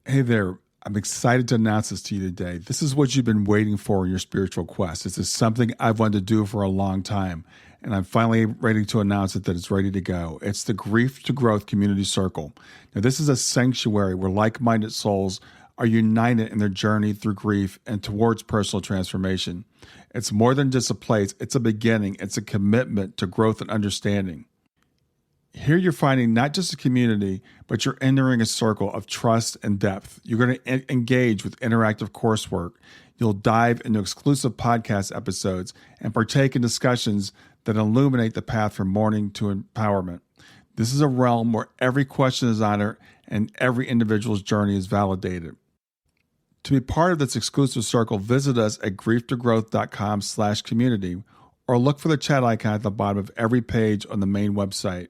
Hey there. I'm excited to announce this to you today. This is what you've been waiting for in your spiritual quest. This is something I've wanted to do for a long time, and I'm finally ready to announce it that it's ready to go. It's the Grief to Growth Community Circle. Now, this is a sanctuary where like-minded souls are united in their journey through grief and towards personal transformation. It's more than just a place. It's a beginning. It's a commitment to growth and understanding. Here you're finding not just a community, but you're entering a circle of trust and depth. You're going to engage with interactive coursework. You'll dive into exclusive podcast episodes and partake in discussions that illuminate the path from mourning to empowerment. This is a realm where every question is honored and every individual's journey is validated. To be part of this exclusive circle, visit us at grieftogrowth.com/community or look for the chat icon at the bottom of every page on the main website.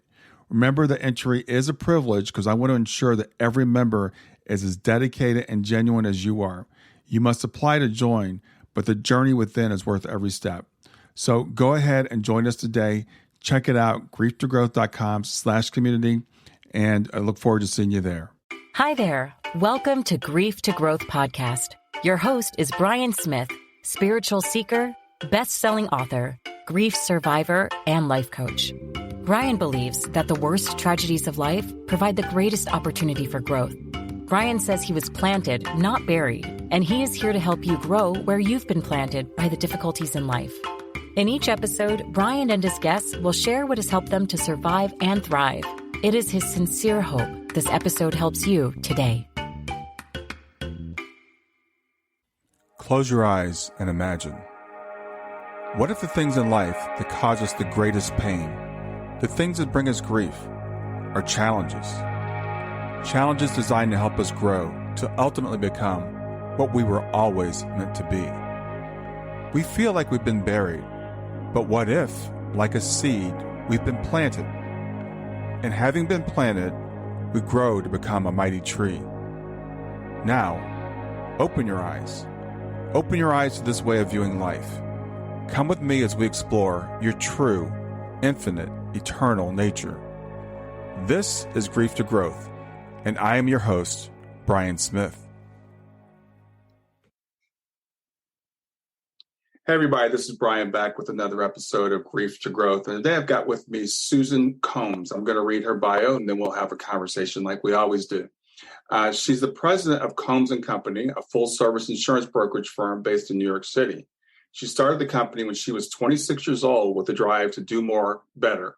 Remember that entry is a privilege because I want to ensure that every member is as dedicated and genuine as you are. You must apply to join, but the journey within is worth every step. So go ahead and join us today. Check it out, grieftogrowth.com/community, and I look forward to seeing you there. Hi there. Welcome to Grief to Growth Podcast. Your host is Brian Smith, spiritual seeker, best-selling author, grief survivor, and life coach. Brian believes that the worst tragedies of life provide the greatest opportunity for growth. Brian says he was planted, not buried, and he is here to help you grow where you've been planted by the difficulties in life. In each episode, Brian and his guests will share what has helped them to survive and thrive. It is his sincere hope this episode helps you today. Close your eyes and imagine. What if the things in life that cause us the greatest pain, the things that bring us grief, are challenges? Challenges designed to help us grow, to ultimately become what we were always meant to be. We feel like we've been buried, but what if, like a seed, we've been planted? And having been planted, we grow to become a mighty tree. Now, open your eyes. Open your eyes to this way of viewing life. Come with me as we explore your true, infinite, eternal nature. This is Grief to Growth, and I am your host, Brian Smith. Hey everybody, this is Brian back with another episode of Grief to Growth. And today I've got with me Susan Combs. I'm going to read her bio and then we'll have a conversation like we always do. She's the president of Combs & Company, a full-service insurance brokerage firm based in New York City. She started the company when she was 26 years old with a drive to do more, better.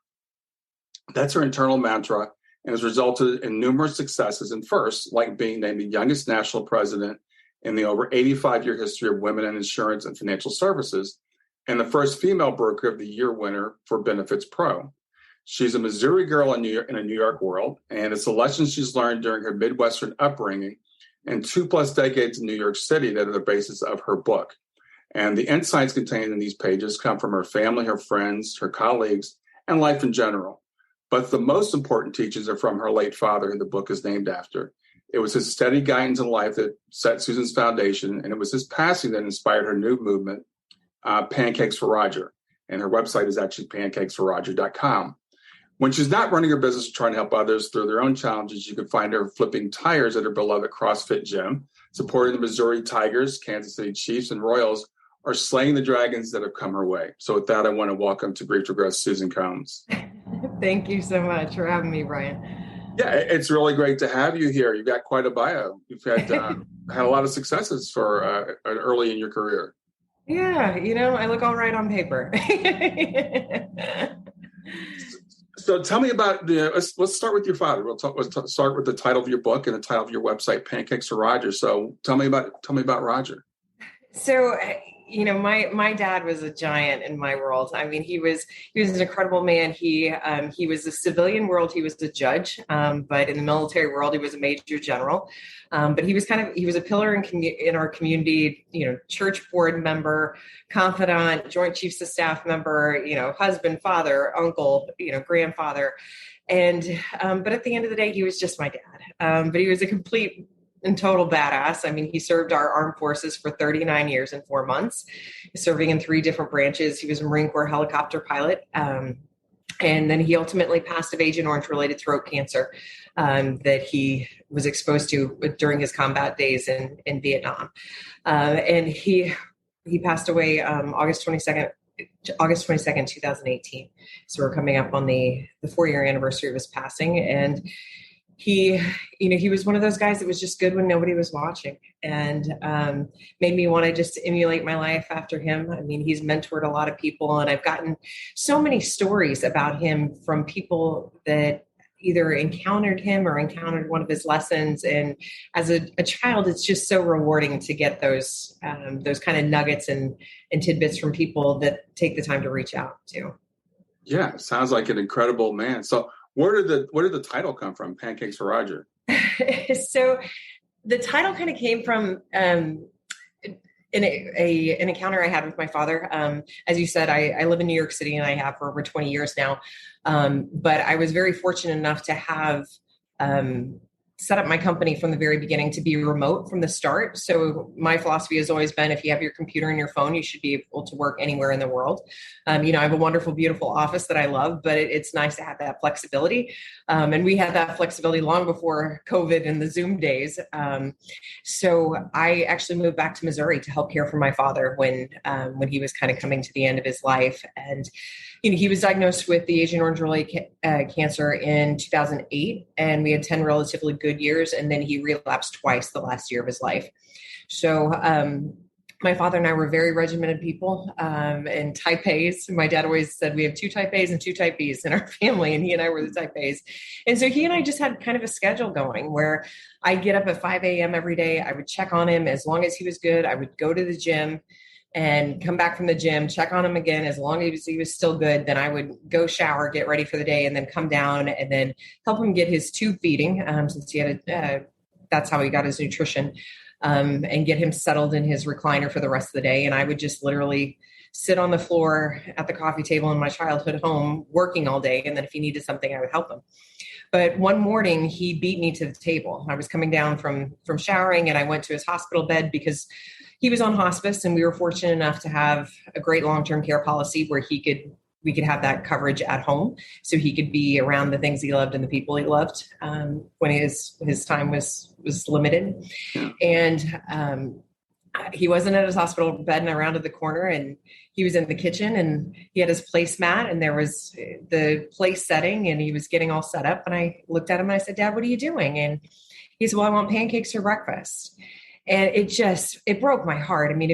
That's her internal mantra and has resulted in numerous successes and firsts, like being named the youngest national president in the over 85-year history of women in insurance and financial services, and the first female broker of the year winner for BenefitsPro. She's a Missouri girl in a New York world, and it's the lessons she's learned during her Midwestern upbringing and 2+ decades in New York City that are the basis of her book. And the insights contained in these pages come from her family, her friends, her colleagues, and life in general. But the most important teachings are from her late father, who the book is named after. It was his steady guidance in life that set Susan's foundation, and it was his passing that inspired her new movement, Pancakes for Roger. And her website is actually pancakesforroger.com. When she's not running her business or trying to help others through their own challenges, you can find her flipping tires at her beloved CrossFit gym, supporting the Missouri Tigers, Kansas City Chiefs, and Royals, or slaying the dragons that have come her way. So with that, I want to welcome to Grief to Growth, Susan Combs. Thank you so much for having me, Brian. Yeah, it's really great to have you here. You've got quite a bio. You've had had a lot of successes for early in your career. Yeah, I look all right on paper. So tell me about let's start with your father. Let's start with the title of your book and the title of your website, Pancakes for Roger. So tell me about Roger. So, my dad was a giant in my world. I mean, he was an incredible man. He was a civilian world. He was a judge, but in the military world, he was a major general. But he was a pillar in our community, church board member, confidant, joint chiefs of staff member, husband, father, uncle, grandfather. And, but at the end of the day, he was just my dad. But he was a complete and total badass. I mean, he served our armed forces for 39 years and 4 months, serving in 3 different branches. He was a Marine Corps helicopter pilot. And then he ultimately passed of Agent Orange related throat cancer that he was exposed to during his combat days in Vietnam. And he passed away August 22nd, 2018. So we're coming up on the 4-year anniversary of his passing. And he was one of those guys that was just good when nobody was watching, and made me want to just emulate my life after him. I mean, he's mentored a lot of people, and I've gotten so many stories about him from people that either encountered him or encountered one of his lessons. And as a child, it's just so rewarding to get those kind of nuggets and tidbits from people that take the time to reach out to. Yeah, sounds like an incredible man. So where did the title come from, Pancakes for Roger? So the title kind of came from an encounter I had with my father. As you said, I live in New York City, and I have for over 20 years now. But I was very fortunate enough to have set up my company from the very beginning to be remote from the start. So my philosophy has always been, if you have your computer and your phone, you should be able to work anywhere in the world. I have a wonderful, beautiful office that I love, but it's nice to have that flexibility. And we had that flexibility long before COVID and the Zoom days. So I actually moved back to Missouri to help care for my father when he was kind of coming to the end of his life. And he was diagnosed with the Agent Orange relay cancer in 2008, and we had 10 relatively good years, and then he relapsed twice the last year of his life. So my father and I were very regimented people, and type A's. My dad always said we have 2 type A's and 2 type B's in our family, and he and I were the type A's. And so he and I just had kind of a schedule going where I'd get up at 5 a.m. every day. I would check on him. As long as he was good, I would go to the gym and come back from the gym, check on him again. As long as he was still good, then I would go shower, get ready for the day, and then come down and then help him get his tube feeding, since he had that's how he got his nutrition, and get him settled in his recliner for the rest of the day. And I would just literally sit on the floor at the coffee table in my childhood home working all day. And then if he needed something, I would help him. But one morning he beat me to the table. I was coming down from showering, and I went to his hospital bed because he was on hospice, and we were fortunate enough to have a great long-term care policy where we could have that coverage at home, so he could be around the things he loved and the people he loved when his time was limited. Yeah. And he wasn't at his hospital bed, and I rounded the corner, and he was in the kitchen, and he had his placemat, and there was the place setting, and he was getting all set up. And I looked at him and I said, "Dad, what are you doing?" And he said, "Well, I want pancakes for breakfast." And it broke my heart. I mean,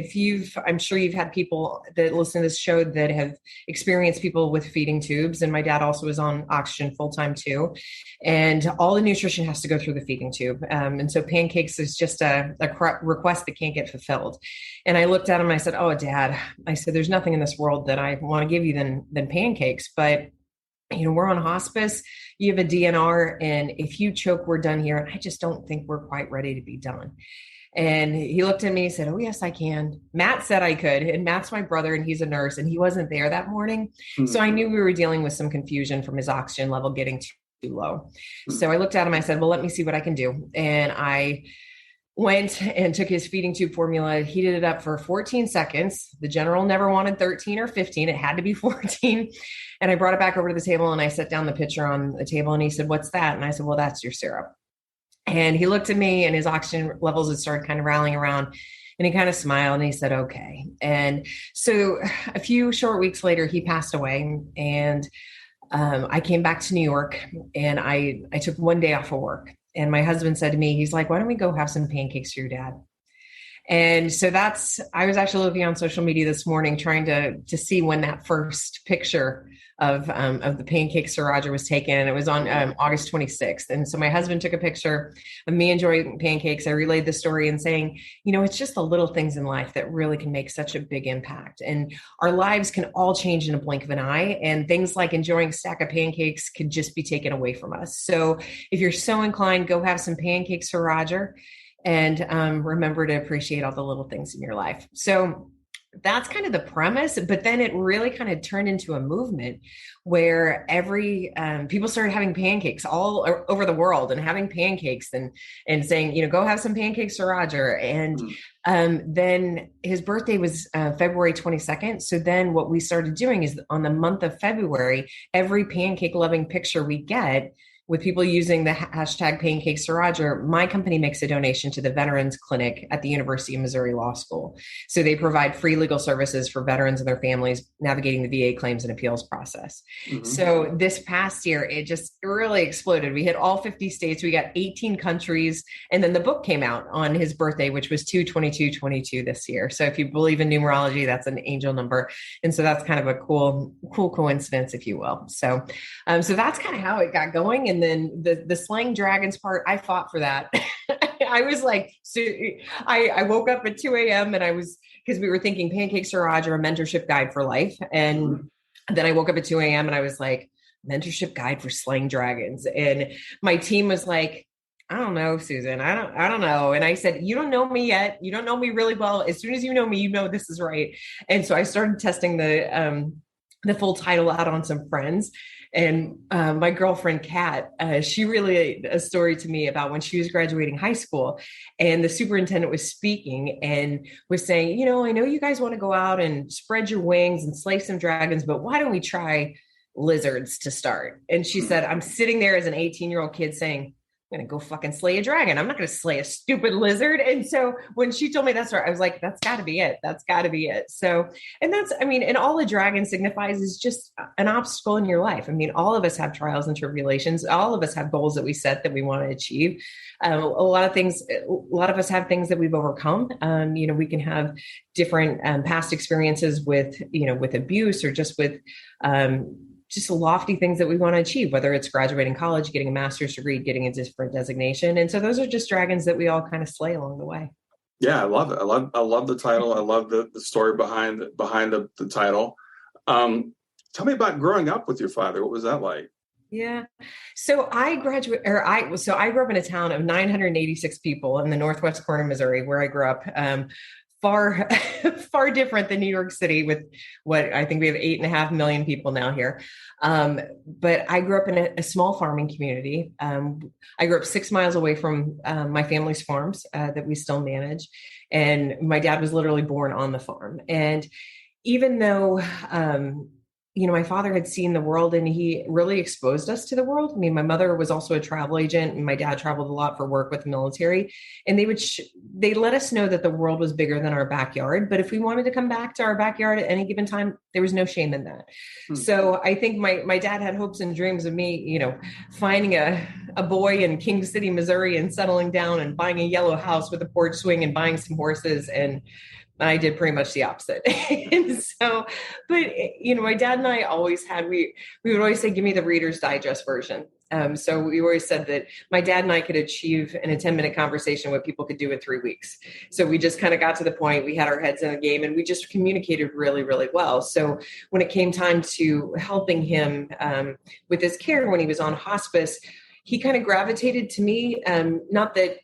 I'm sure you've had people that listen to this show that have experienced people with feeding tubes. And my dad also was on oxygen full-time too. And all the nutrition has to go through the feeding tube. And so pancakes is just a request that can't get fulfilled. And I looked at him and I said, "Oh, Dad," I said, "there's nothing in this world that I want to give you than pancakes. But we're on hospice, you have a DNR, and if you choke, we're done here. And I just don't think we're quite ready to be done." And he looked at me and said, "Oh, yes, I can." Matt said I could. And Matt's my brother, and he's a nurse, and he wasn't there that morning. Mm-hmm. So I knew we were dealing with some confusion from his oxygen level getting too low. Mm-hmm. So I looked at him, I said, "Well, let me see what I can do." And I went and took his feeding tube formula, heated it up for 14 seconds. The general never wanted 13 or 15. It had to be 14. And I brought it back over to the table, and I set down the pitcher on the table, and he said, "What's that?" And I said, "Well, that's your syrup." And he looked at me, and his oxygen levels had started kind of rallying around, and he kind of smiled, and he said, "Okay." And so a few short weeks later, he passed away, and I came back to New York, and I took one day off of work. And my husband said to me, he's like, "Why don't we go have some pancakes for your dad?" And so I was actually looking on social media this morning, trying to see when that first picture of the Pancakes for Roger was taken. And it was on August 26th. And so my husband took a picture of me enjoying pancakes. I relayed the story and saying, it's just the little things in life that really can make such a big impact. And our lives can all change in a blink of an eye. And things like enjoying a stack of pancakes could just be taken away from us. So if you're so inclined, go have some pancakes for Roger. And remember to appreciate all the little things in your life. So that's kind of the premise, but then it really kind of turned into a movement where people started having pancakes all over the world, and having pancakes and saying, go have some pancakes for Roger. And then his birthday was February 22nd. So then what we started doing is on the month of February, every pancake loving picture we get, with people using the hashtag Pancakes to Roger, my company makes a donation to the Veterans Clinic at the University of Missouri Law School. So they provide free legal services for veterans and their families navigating the VA claims and appeals process. Mm-hmm. So this past year, it just really exploded. We hit all 50 states. We got 18 countries. And then the book came out on his birthday, which was 2/22/22 this year. So if you believe in numerology, that's an angel number. And so that's kind of a cool coincidence, if you will. So that's kind of how it got going. And then the slaying dragons part, I fought for that. I was like, so I woke up at 2 a.m. and because we were thinking Pancakes to Roger, a mentorship guide for life. And then I woke up at 2 a.m. and I was like, mentorship guide for slaying dragons. And my team was like, I don't know, Susan, I don't know. And I said, you don't know me yet. You don't know me really well. As soon as you know me, you know this is right. And so I started testing the full title out on some friends. And my girlfriend, Kat, she relayed a story to me about when she was graduating high school and the superintendent was speaking and was saying, I know you guys want to go out and spread your wings and slay some dragons, but why don't we try lizards to start? And she said, I'm sitting there as an 18-year-old kid saying, I'm going to go fucking slay a dragon. I'm not going to slay a stupid lizard. And so when she told me that story, I was like, that's got to be it. That's got to be it. So, and all a dragon signifies is just an obstacle in your life. I mean, all of us have trials and tribulations. All of us have goals that we set that we want to achieve. A lot of us have things that we've overcome. We can have different past experiences with abuse or just with, just lofty things that we want to achieve, whether it's graduating college, getting a master's degree, getting a different designation. And so those are just dragons that we all kind of slay along the way. Yeah, I love it. I love the title. I love the story behind the title. Tell me about growing up with your father. What was that like? Yeah. So I grew up in a town of 986 people in the northwest corner of Missouri, where I grew up. Far different than New York City with what I think we have 8.5 million people now here. But I grew up in a small farming community. I grew up 6 miles away from my family's farms that we still manage. And my dad was literally born on the farm. And even though, my father had seen the world and he really exposed us to the world. I mean, my mother was also a travel agent and my dad traveled a lot for work with the military. And they let us know that the world was bigger than our backyard. But if we wanted to come back to our backyard at any given time, there was no shame in that. Mm-hmm. So I think my dad had hopes and dreams of me, finding a boy in King City, Missouri and settling down and buying a yellow house with a porch swing and buying some horses. And I did pretty much the opposite. And so, but, my dad and I always we would always say, give me the Reader's Digest version. So we always said that my dad and I could achieve in a 10-minute conversation what people could do in 3 weeks. So we just kind of got to the point, we had our heads in the game and we just communicated really, really well. So when it came time to helping him with his care, when he was on hospice, he kind of gravitated to me. Not that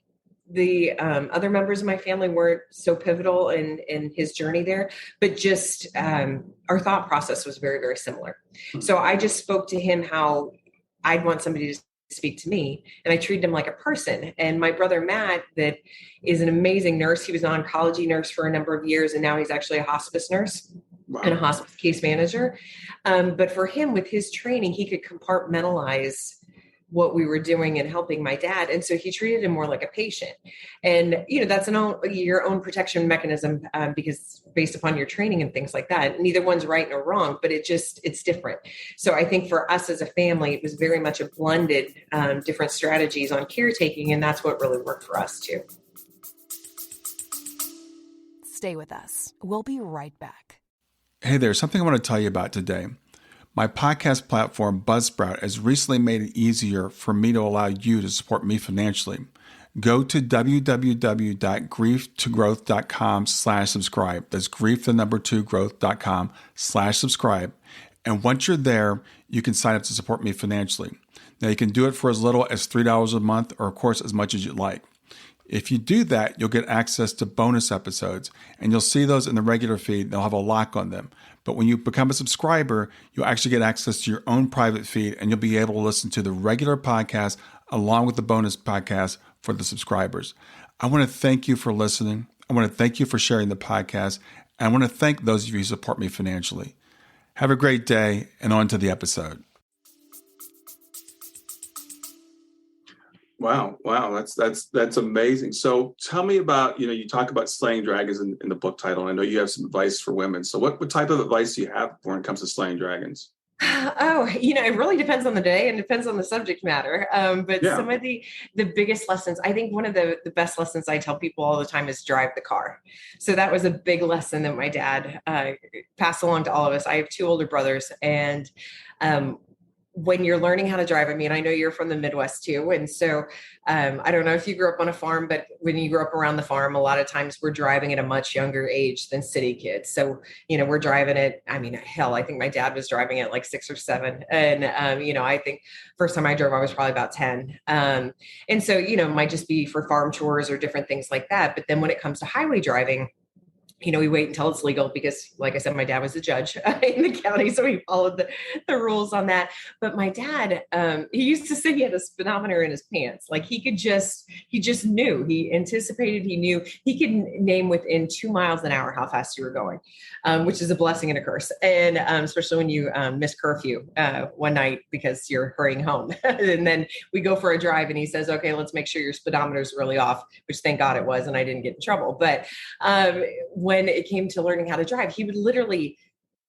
the other members of my family weren't so pivotal in his journey there, but just our thought process was very, very similar. So I just spoke to him how I'd want somebody to speak to me, and I treated him like a person. And my brother Matt, that is an amazing nurse. He was an oncology nurse for a number of years, and now he's actually a hospice nurse. Wow. And a hospice case manager. But for him, with his training, he could compartmentalize what we were doing and helping my dad. And so he treated him more like a patient. And, that's your own protection mechanism because based upon your training and things like that, neither one's right nor wrong, but it's different. So I think for us as a family, it was very much a blended different strategies on caretaking. And that's what really worked for us too. Stay with us. We'll be right back. Hey there, something I want to tell you about today. My podcast platform, Buzzsprout, has recently made it easier for me to allow you to support me financially. Go to www.grieftogrowth.com/subscribe. That's grief2growth.com/subscribe. And once you're there, you can sign up to support me financially. Now, you can do it for as little as $3 a month or, of course, as much as you'd like. If you do that, you'll get access to bonus episodes, and you'll see those in the regular feed. They'll have a lock on them. But when you become a subscriber, you'll actually get access to your own private feed, and you'll be able to listen to the regular podcast along with the bonus podcast for the subscribers. I want to thank you for listening. I want to thank you for sharing the podcast, and I want to thank those of you who support me financially. Have a great day, and on to the episode. Wow. Wow. That's amazing. So tell me about, you talk about slaying dragons in the book title. I know you have some advice for women. So what type of advice do you have when it comes to slaying dragons? Oh, it really depends on the day and depends on the subject matter. But Yeah. some of the biggest lessons, I think one of the best lessons I tell people all the time is drive the car. So that was a big lesson that my dad passed along to all of us. I have two older brothers, and when you're learning how to drive, I mean, I know you're from the Midwest too. And so I don't know if you grew up on a farm, but when you grew up around the farm, a lot of times we're driving at a much younger age than city kids. So, we're driving it. I mean, hell, I think my dad was driving at like 6 or 7. And, I think first time I drove, I was probably about 10. And so, it might just be for farm chores or different things like that. But then when it comes to highway driving, we wait until it's legal because, like I said, my dad was a judge in the county. So he followed the rules on that. But my dad, he used to say he had a speedometer in his pants. Like he just knew, he anticipated, he knew he could name within 2 miles an hour how fast you were going, which is a blessing and a curse. And especially when you miss curfew one night because you're hurrying home. And then we go for a drive and he says, okay, let's make sure your speedometer is really off, which thank God it was. And I didn't get in trouble. But when it came to learning how to drive, he would literally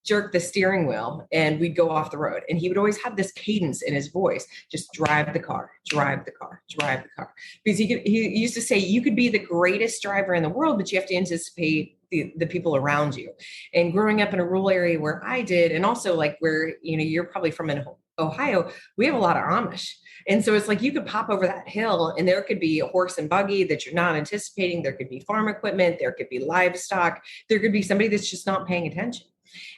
jerk the steering wheel and we'd go off the road. And he would always have this cadence in his voice, just drive the car, drive the car, drive the car. Because he used to say, you could be the greatest driver in the world, but you have to anticipate the people around you. And growing up in a rural area where I did, and also like where, you're probably from in Ohio, we have a lot of Amish. And so it's like you could pop over that hill and there could be a horse and buggy that you're not anticipating. There could be farm equipment. There could be livestock. There could be somebody that's just not paying attention.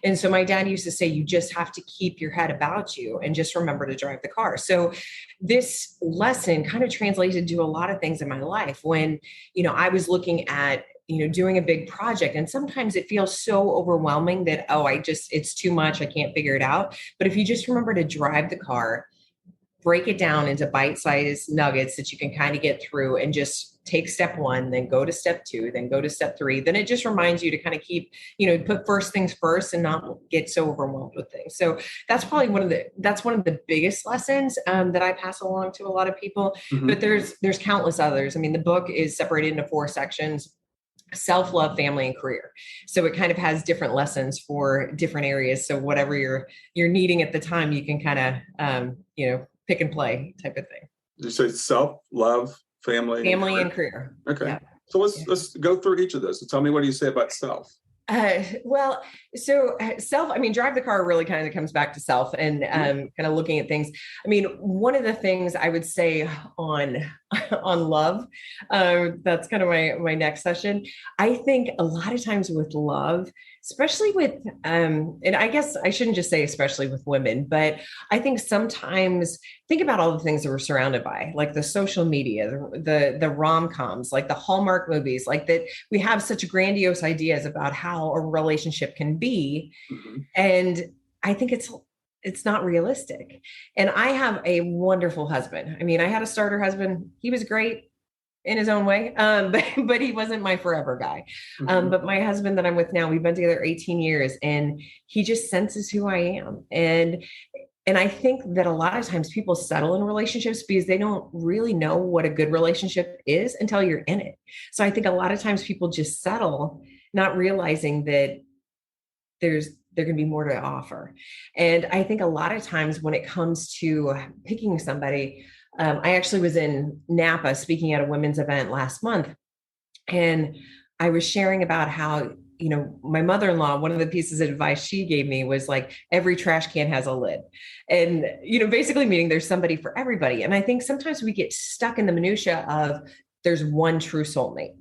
And so my dad used to say, you just have to keep your head about you and just remember to drive the car. So this lesson kind of translated to a lot of things in my life when, I was looking at doing a big project. And sometimes it feels so overwhelming that, it's too much. I can't figure it out. But if you just remember to drive the car, break it down into bite-sized nuggets that you can kind of get through and just take step 1, then go to step 2, then go to step 3. Then it just reminds you to kind of keep, put first things first and not get so overwhelmed with things. So that's probably one of the biggest lessons that I pass along to a lot of people, Mm-hmm. But there's countless others. I mean, the book is separated into 4 sections: self-love, family, and career. So it kind of has different lessons for different areas. So whatever you're needing at the time, you can kind of, pick and play type of thing. Did you say self-love, family, and career? Okay. Yeah. So let's go through each of those. So tell me, what do you say about self? Self, I mean, drive the car really kind of comes back to self and kind of looking at things. I mean, one of the things I would say on love, that's kind of my next session. I think a lot of times with love, especially with, and I guess I shouldn't just say especially with women, but I think sometimes think about all the things that we're surrounded by, like the social media, the rom-coms, like the Hallmark movies, like that we have such grandiose ideas about how a relationship can be. Mm-hmm. And I think it's not realistic. And I have a wonderful husband. I mean, I had a starter husband. He was great in his own way. But he wasn't my forever guy. Mm-hmm. But my husband that I'm with now, we've been together 18 years and he just senses who I am. And I think that a lot of times people settle in relationships because they don't really know what a good relationship is until you're in it. So I think a lot of times people just settle, not realizing that there can be more to offer. And I think a lot of times when it comes to picking somebody, I actually was in Napa speaking at a women's event last month. And I was sharing about how, my mother-in-law, one of the pieces of advice she gave me was like, every trash can has a lid. And, basically meaning there's somebody for everybody. And I think sometimes we get stuck in the minutia of there's one true soulmate.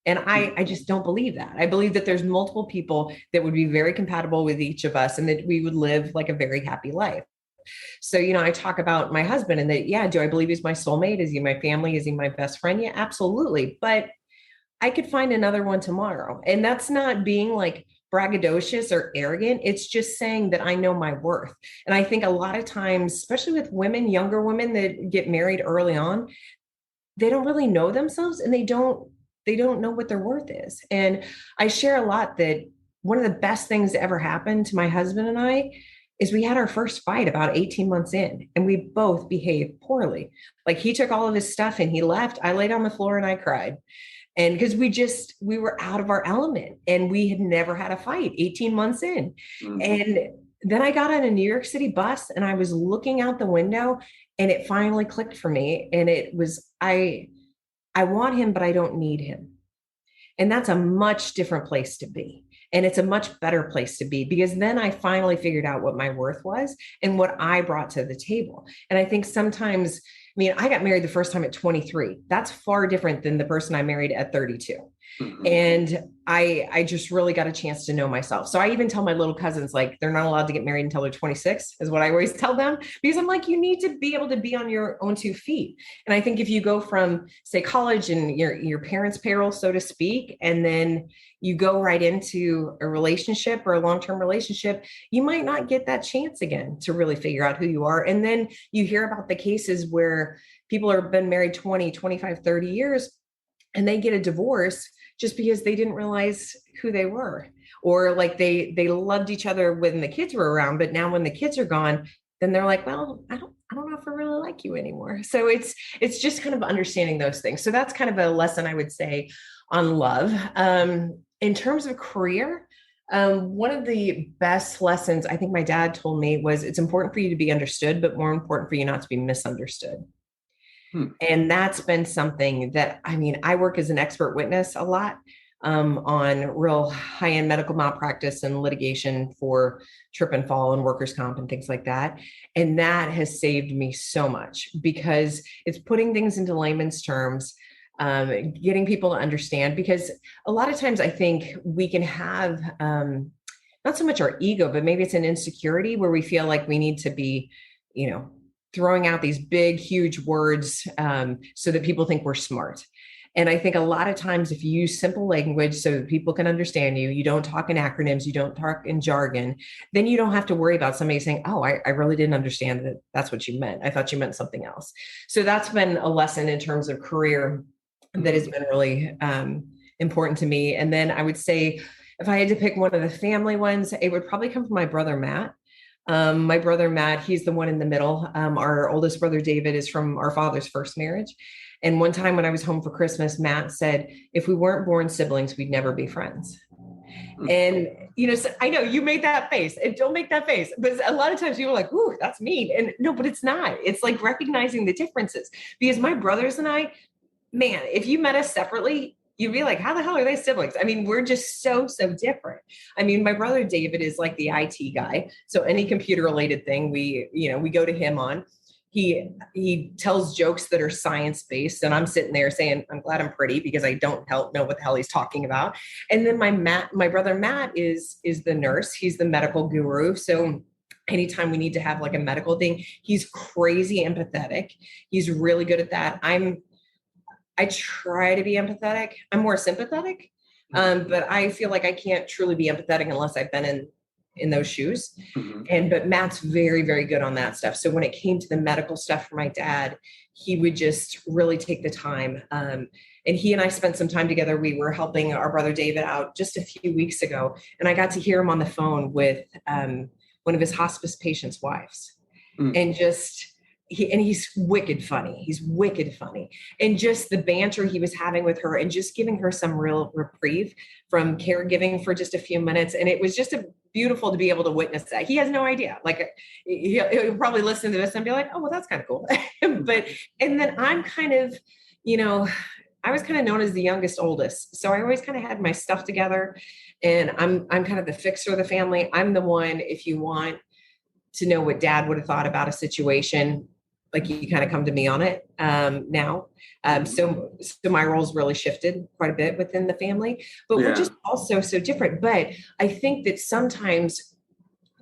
And I just don't believe that. I believe that there's multiple people that would be very compatible with each of us and that we would live like a very happy life. So, I talk about my husband and that, do I believe he's my soulmate? Is he my family? Is he my best friend? Yeah, absolutely. But I could find another one tomorrow. And that's not being like braggadocious or arrogant. It's just saying that I know my worth. And I think a lot of times, especially with women, younger women that get married early on, they don't really know themselves and they don't know what their worth is. And I share a lot that one of the best things that ever happened to my husband and I is we had our first fight about 18 months in, and we both behaved poorly. Like, he took all of his stuff and he left. I laid on the floor and I cried. And because we were out of our element, and we had never had a fight 18 months in. Mm-hmm. And then I got on a New York City bus and I was looking out the window, and it finally clicked for me. And it was, I want him, but I don't need him. And that's a much different place to be. And it's a much better place to be, because then I finally figured out what my worth was and what I brought to the table. And I think sometimes, I mean, I got married the first time at 23. That's far different than the person I married at 32. Mm-hmm. And I just really got a chance to know myself. So I even tell my little cousins, like, they're not allowed to get married until they're 26, is what I always tell them, because I'm like, you need to be able to be on your own 2 feet. And I think if you go from, say, college and your parents' payroll, so to speak, and then you go right into a relationship or a long-term relationship, you might not get that chance again to really figure out who you are. And then you hear about the cases where people have been married 20, 25, 30 years, and they get a divorce just because they didn't realize who they were, or like they loved each other when the kids were around, but now when the kids are gone, then they're like, well, I don't know if I really like you anymore. So it's just kind of understanding those things. So that's kind of a lesson I would say on love. In terms of career, one of the best lessons I think my dad told me was, it's important for you to be understood, but more important for you not to be misunderstood. And that's been something that, I mean, I work as an expert witness a lot on real high-end medical malpractice and litigation for trip and fall and workers' comp and things like that. And that has saved me so much, because it's putting things into layman's terms, getting people to understand, because a lot of times I think we can have not so much our ego, but maybe it's an insecurity where we feel like we need to be, throwing out these big, huge words so that people think we're smart. And I think a lot of times if you use simple language so that people can understand you, you don't talk in acronyms, you don't talk in jargon, then you don't have to worry about somebody saying, oh, I really didn't understand that that's what you meant. I thought you meant something else. So that's been a lesson in terms of career that has been really important to me. And then I would say, if I had to pick one of the family ones, it would probably come from my brother, Matt. My brother, Matt, he's the one in the middle. Our oldest brother, David, is from our father's first marriage. And one time when I was home for Christmas, Matt said, if we weren't born siblings, we'd never be friends. And, so I know you made that face, and don't make that face, but a lot of times people are like, ooh, that's mean. And no, but it's not. It's like recognizing the differences, because my brothers and I, man, if you met us separately, you'd be like, how the hell are they siblings? I mean, we're just so different. I mean, my brother David is like the IT guy. So any computer related thing, we go to him on. He tells jokes that are science-based, and I'm sitting there saying, I'm glad I'm pretty, because I don't know what the hell he's talking about. And then my brother Matt is the nurse. He's the medical guru. So anytime we need to have like a medical thing, he's crazy empathetic. He's really good at that. I try to be empathetic. I'm more sympathetic, but I feel like I can't truly be empathetic unless I've been in those shoes. Mm-hmm. But Matt's very, very good on that stuff. So when it came to the medical stuff for my dad, he would just really take the time. And he and I spent some time together. We were helping our brother David out just a few weeks ago, and I got to hear him on the phone with one of his hospice patients' wives, and he's wicked funny. He's wicked funny. And just the banter he was having with her, and just giving her some real reprieve from caregiving for just a few minutes. And it was just beautiful to be able to witness that. He has no idea. Like, he'll probably listen to this and be like, oh, well, that's kind of cool. And then I'm kind of, I was kind of known as the youngest oldest. So I always kind of had my stuff together, and I'm kind of the fixer of the family. I'm the one, if you want to know what dad would have thought about a situation, like, you kind of come to me on it now. So my role's really shifted quite a bit within the family, but we're just also so different. But I think that sometimes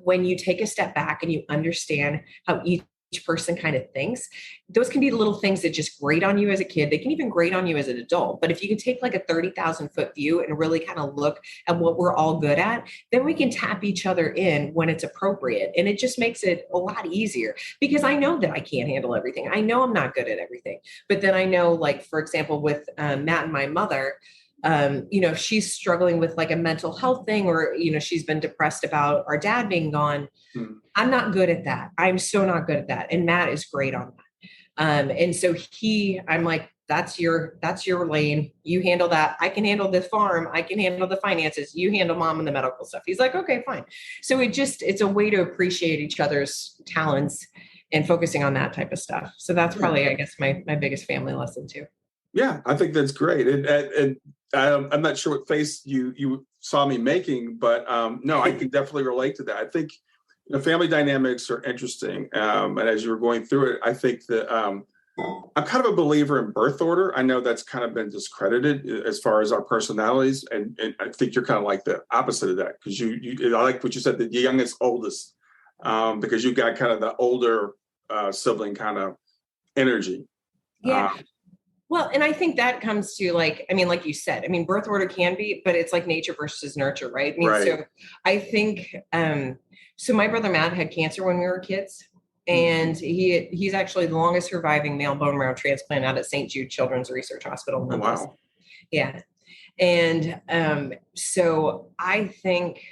when you take a step back and you understand how each person kind of thinks, those can be the little things that just grate on you as a kid. They can even grate on you as an adult. But if you can take like a 30,000 foot view and really kind of look at what we're all good at, then we can tap each other in when it's appropriate. And it just makes it a lot easier, because I know that I can't handle everything. I know I'm not good at everything. But then I know, like, for example, with Matt and my mother, if she's struggling with like a mental health thing, or, she's been depressed about our dad being gone, I'm not good at that. I'm so not good at that. And Matt is great on that. And so I'm like, that's your lane. You handle that. I can handle the farm. I can handle the finances. You handle mom and the medical stuff. He's like, okay, fine. So it's a way to appreciate each other's talents and focusing on that type of stuff. So that's probably, I guess, my biggest family lesson too. Yeah, I think that's great. And I'm not sure what face you saw me making, but no, I can definitely relate to that. I think family dynamics are interesting. And as you were going through it, I think that I'm kind of a believer in birth order. I know that's kind of been discredited as far as our personalities. And I think you're kind of like the opposite of that, because I like what you said, the youngest, oldest, because you got kind of the older sibling kind of energy. Yeah. Well, and I think that comes to like you said, birth order can be, but it's like nature versus nurture, right? Right. So I think, so my brother Matt had cancer when we were kids, and he's actually the longest surviving male bone marrow transplant out at St. Jude Children's Research Hospital in Memphis. Wow. Yeah. And so I think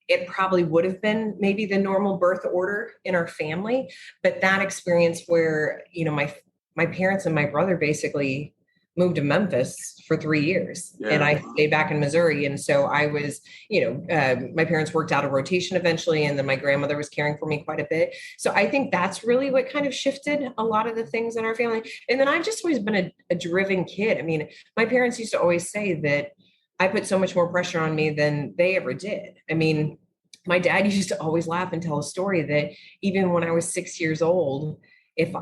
it probably would have been maybe the normal birth order in our family, but that experience where, my parents and my brother basically moved to Memphis for 3 years, and I stayed back in Missouri. And so I was, my parents worked out a rotation eventually, and then my grandmother was caring for me quite a bit. So I think that's really what kind of shifted a lot of the things in our family. And then I've just always been a driven kid. My parents used to always say that I put so much more pressure on me than they ever did. My dad used to always laugh and tell a story that even when I was 6 years old,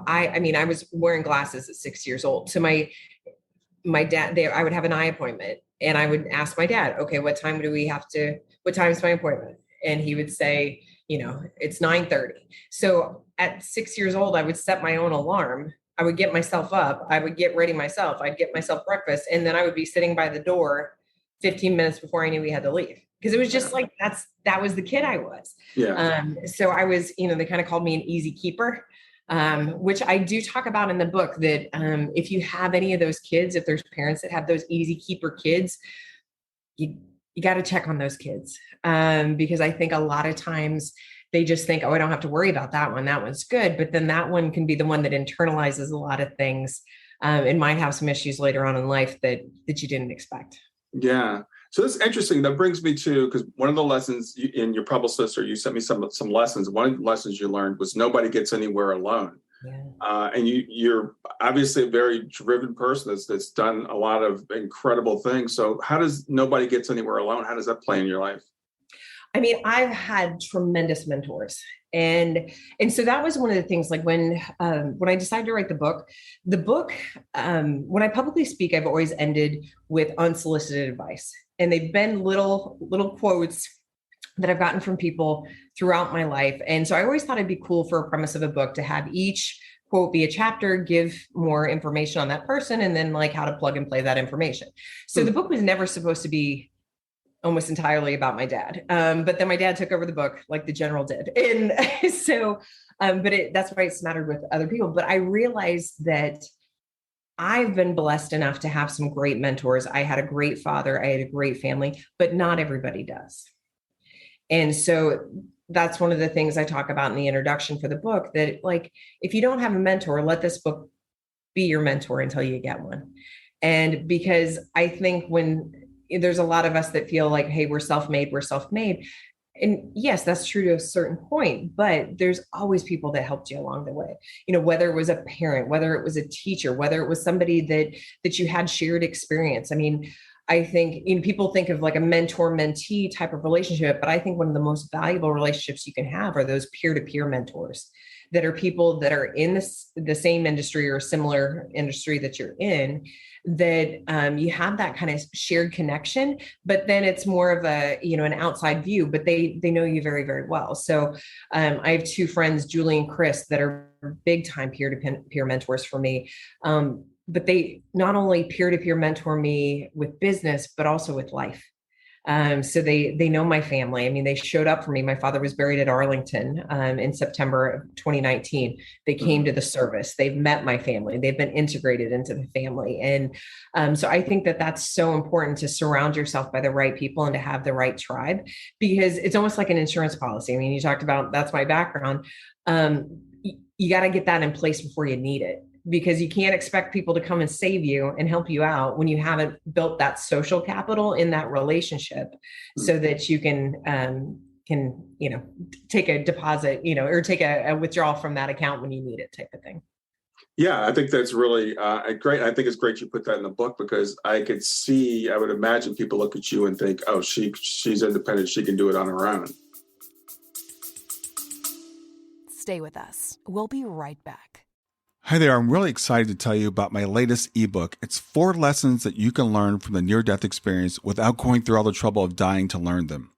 I was wearing glasses at 6 years old. So my dad, I would have an eye appointment, and I would ask my dad, okay, what time is my appointment? And he would say, it's 9:30. So at 6 years old, I would set my own alarm. I would get myself up. I would get ready myself. I'd get myself breakfast. And then I would be sitting by the door 15 minutes before I knew we had to leave. Because it was just like, that was the kid I was. Yeah. So I was, they kind of called me an easy keeper. Which I do talk about in the book, that if you have any of those kids, if there's parents that have those easy keeper kids, you got to check on those kids. Because I think a lot of times they just think, oh, I don't have to worry about that one. That one's good. But then that one can be the one that internalizes a lot of things and might have some issues later on in life that you didn't expect. Yeah. So that's interesting. That brings me to, because one of the lessons in your publicist, or you sent me some lessons. One of the lessons you learned was nobody gets anywhere alone. Yeah. And you're obviously a very driven person that's done a lot of incredible things. So how does nobody gets anywhere alone? How does that play in your life? I've had tremendous mentors. And so that was one of the things, like when I decided to write the book, when I publicly speak, I've always ended with unsolicited advice. And they've been little quotes that I've gotten from people throughout my life. And so I always thought it'd be cool for a premise of a book to have each quote be a chapter, give more information on that person, and then like how to plug and play that information. So the book was never supposed to be almost entirely about my dad. But then my dad took over the book like the general did. And so, that's why it's mattered with other people. But I realized that I've been blessed enough to have some great mentors. I had a great father. I had a great family, but not everybody does. And so that's one of the things I talk about in the introduction for the book, that like, if you don't have a mentor, let this book be your mentor until you get one. And because I think when there's a lot of us that feel like, hey, we're self-made. And yes, that's true to a certain point, but there's always people that helped you along the way. Whether it was a parent, whether it was a teacher, whether it was somebody that you had shared experience. I think people think of like a mentor-mentee type of relationship, but I think one of the most valuable relationships you can have are those peer-to-peer mentors that are people that are in the same industry or similar industry that you're in, that you have that kind of shared connection, but then it's more of a, an outside view, but they know you very, very well. So I have two friends, Julie and Chris, that are big time peer-to-peer mentors for me. But they not only peer-to-peer mentor me with business, but also with life. So they know my family. I mean, they showed up for me. My father was buried at Arlington in September of 2019. They came to the service. They've met my family. They've been integrated into the family. And so I think that that's so important, to surround yourself by the right people and to have the right tribe, because it's almost like an insurance policy. I mean, you talked about, that's my background. You got to get that in place before you need it, because you can't expect people to come and save you and help you out when you haven't built that social capital in that relationship, so that you can, take a deposit, or take a withdrawal from that account when you need it, type of thing. Yeah, I think that's really great. I think it's great you put that in the book, because I would imagine people look at you and think, oh, she's independent. She can do it on her own. Stay with us. We'll be right back. Hi there, I'm really excited to tell you about my latest ebook. It's 4 lessons that you can learn from the near-death experience without going through all the trouble of dying to learn them.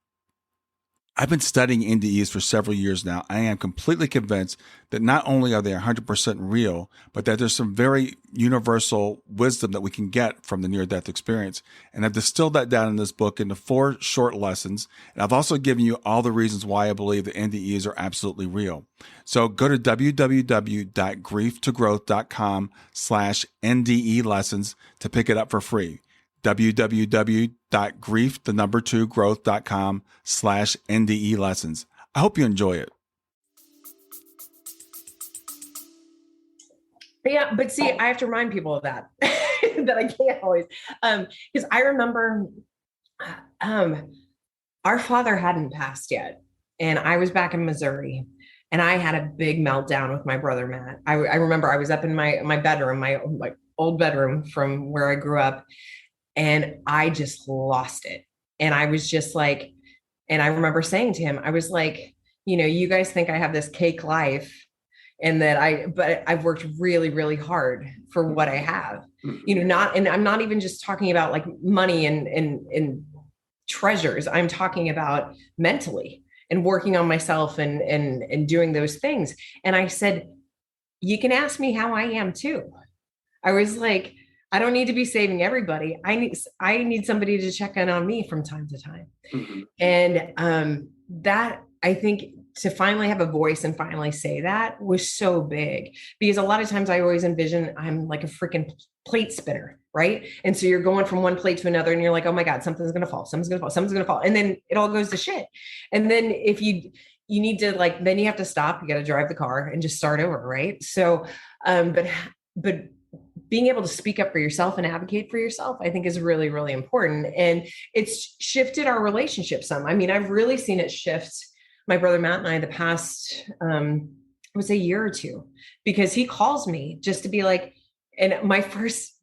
I've been studying NDEs for several years now. I am completely convinced that not only are they 100% real, but that there's some very universal wisdom that we can get from the near-death experience. And I've distilled that down in this book into 4 short lessons. And I've also given you all the reasons why I believe that NDEs are absolutely real. So go to www.grieftogrowth.com/NDE lessons to pick it up for free. www.growth.com/NDE lessons. I hope you enjoy it. Yeah, but see, I have to remind people of that, that I can't always, because I remember our father hadn't passed yet, and I was back in Missouri, and I had a big meltdown with my brother, Matt. I remember I was up in my bedroom, my old bedroom from where I grew up, and I just lost it. And I was just like, and I remember saying to him, I was like, you guys think I have this cake life, and but I've worked really, really hard for what I have, and I'm not even just talking about like money and treasures. I'm talking about mentally and working on myself and doing those things. And I said, you can ask me how I am too. I was like, I don't need to be saving everybody. I need somebody to check in on me from time to time. And that, I think, to finally have a voice and finally say that was so big, because a lot of times I always envision I'm like a freaking plate spinner, right? And so you're going from one plate to another, and you're like, oh my God, something's going to fall. Something's going to fall. Something's going to fall. And then it all goes to shit. And then if you need to, like, then you have to stop, you got to drive the car and just start over. Right. So, but being able to speak up for yourself and advocate for yourself, I think, is really, really important. And it's shifted our relationship some. I mean, I've really seen it shift my brother Matt and I the past, I would say, year or two, because he calls me just to be like, and my first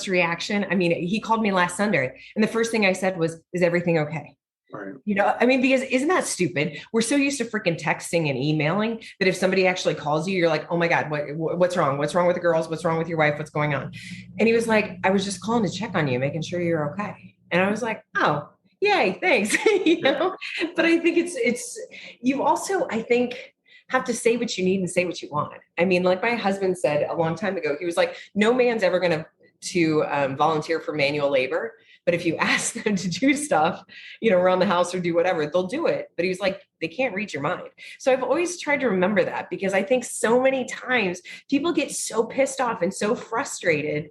reaction, I mean, he called me last Sunday, and the first thing I said was, is everything okay? Right. I mean, because isn't that stupid? We're so used to freaking texting and emailing that if somebody actually calls you, you're like, oh my God, what's wrong? What's wrong with the girls? What's wrong with your wife? What's going on? And he was like, I was just calling to check on you, making sure you're okay. And I was like, oh, yay, thanks. But I think it's, you also, I think, have to say what you need and say what you want. I mean, like my husband said a long time ago, he was like, no man's ever going to volunteer for manual labor. But if you ask them to do stuff, around the house or do whatever, they'll do it. But he was like, they can't read your mind. So I've always tried to remember that, because I think so many times people get so pissed off and so frustrated.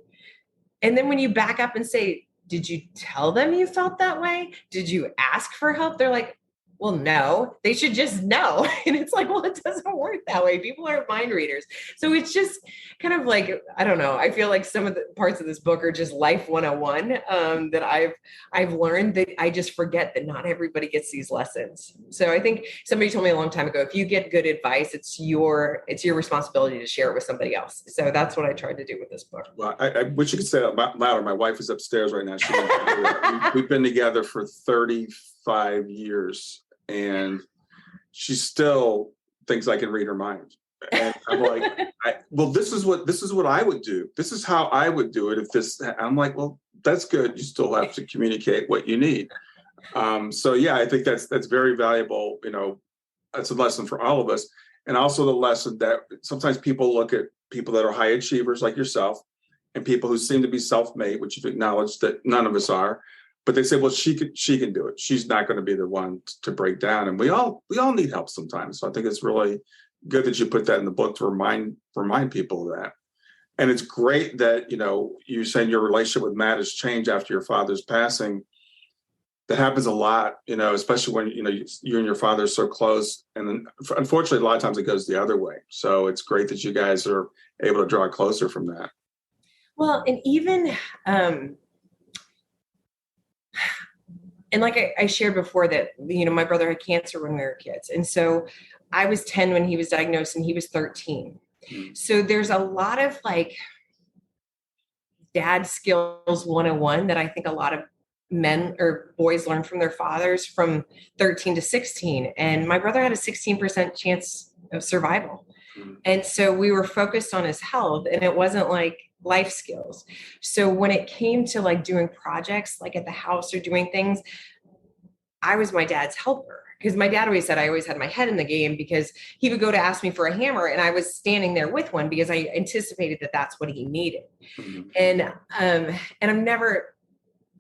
And then when you back up and say, did you tell them you felt that way? Did you ask for help? They're like, well, no, they should just know. And it's like, well, it doesn't work that way. People aren't mind readers. So it's just kind of like, I don't know. I feel like some of the parts of this book are just life 101 that I've learned, that I just forget that not everybody gets these lessons. So I think somebody told me a long time ago, if you get good advice, it's your responsibility to share it with somebody else. So that's what I tried to do with this book. Well, I wish you could say that louder. My wife is upstairs right now. We've been together for 35 years. And she still thinks I can read her mind. And I'm like, this is what I would do. This is how I would do it. If this, I'm like, well, that's good. You still have to communicate what you need. So yeah, I think that's very valuable. That's a lesson for all of us. And also the lesson that sometimes people look at people that are high achievers like yourself, and people who seem to be self-made, which you've acknowledged that none of us are. but they say, well, she can do it. She's not going to be the one to break down. And we all need help sometimes. So I think it's really good that you put that in the book to remind people of that. And it's great that, you're saying your relationship with Matt has changed after your father's passing. That happens a lot, especially when, you and your father are so close. And then unfortunately, a lot of times it goes the other way. So it's great that you guys are able to draw closer from that. Well, and even, and like I shared before that, my brother had cancer when we were kids. And so I was 10 when he was diagnosed and he was 13. Mm-hmm. So there's a lot of like dad skills 101 that I think a lot of men or boys learn from their fathers from 13 to 16. And my brother had a 16% chance of survival. Mm-hmm. And so we were focused on his health, and it wasn't like life skills. So when it came to like doing projects, like at the house or doing things, I was my dad's helper. Because my dad always said I always had my head in the game, because he would go to ask me for a hammer and I was standing there with one because I anticipated that that's what he needed. Mm-hmm. And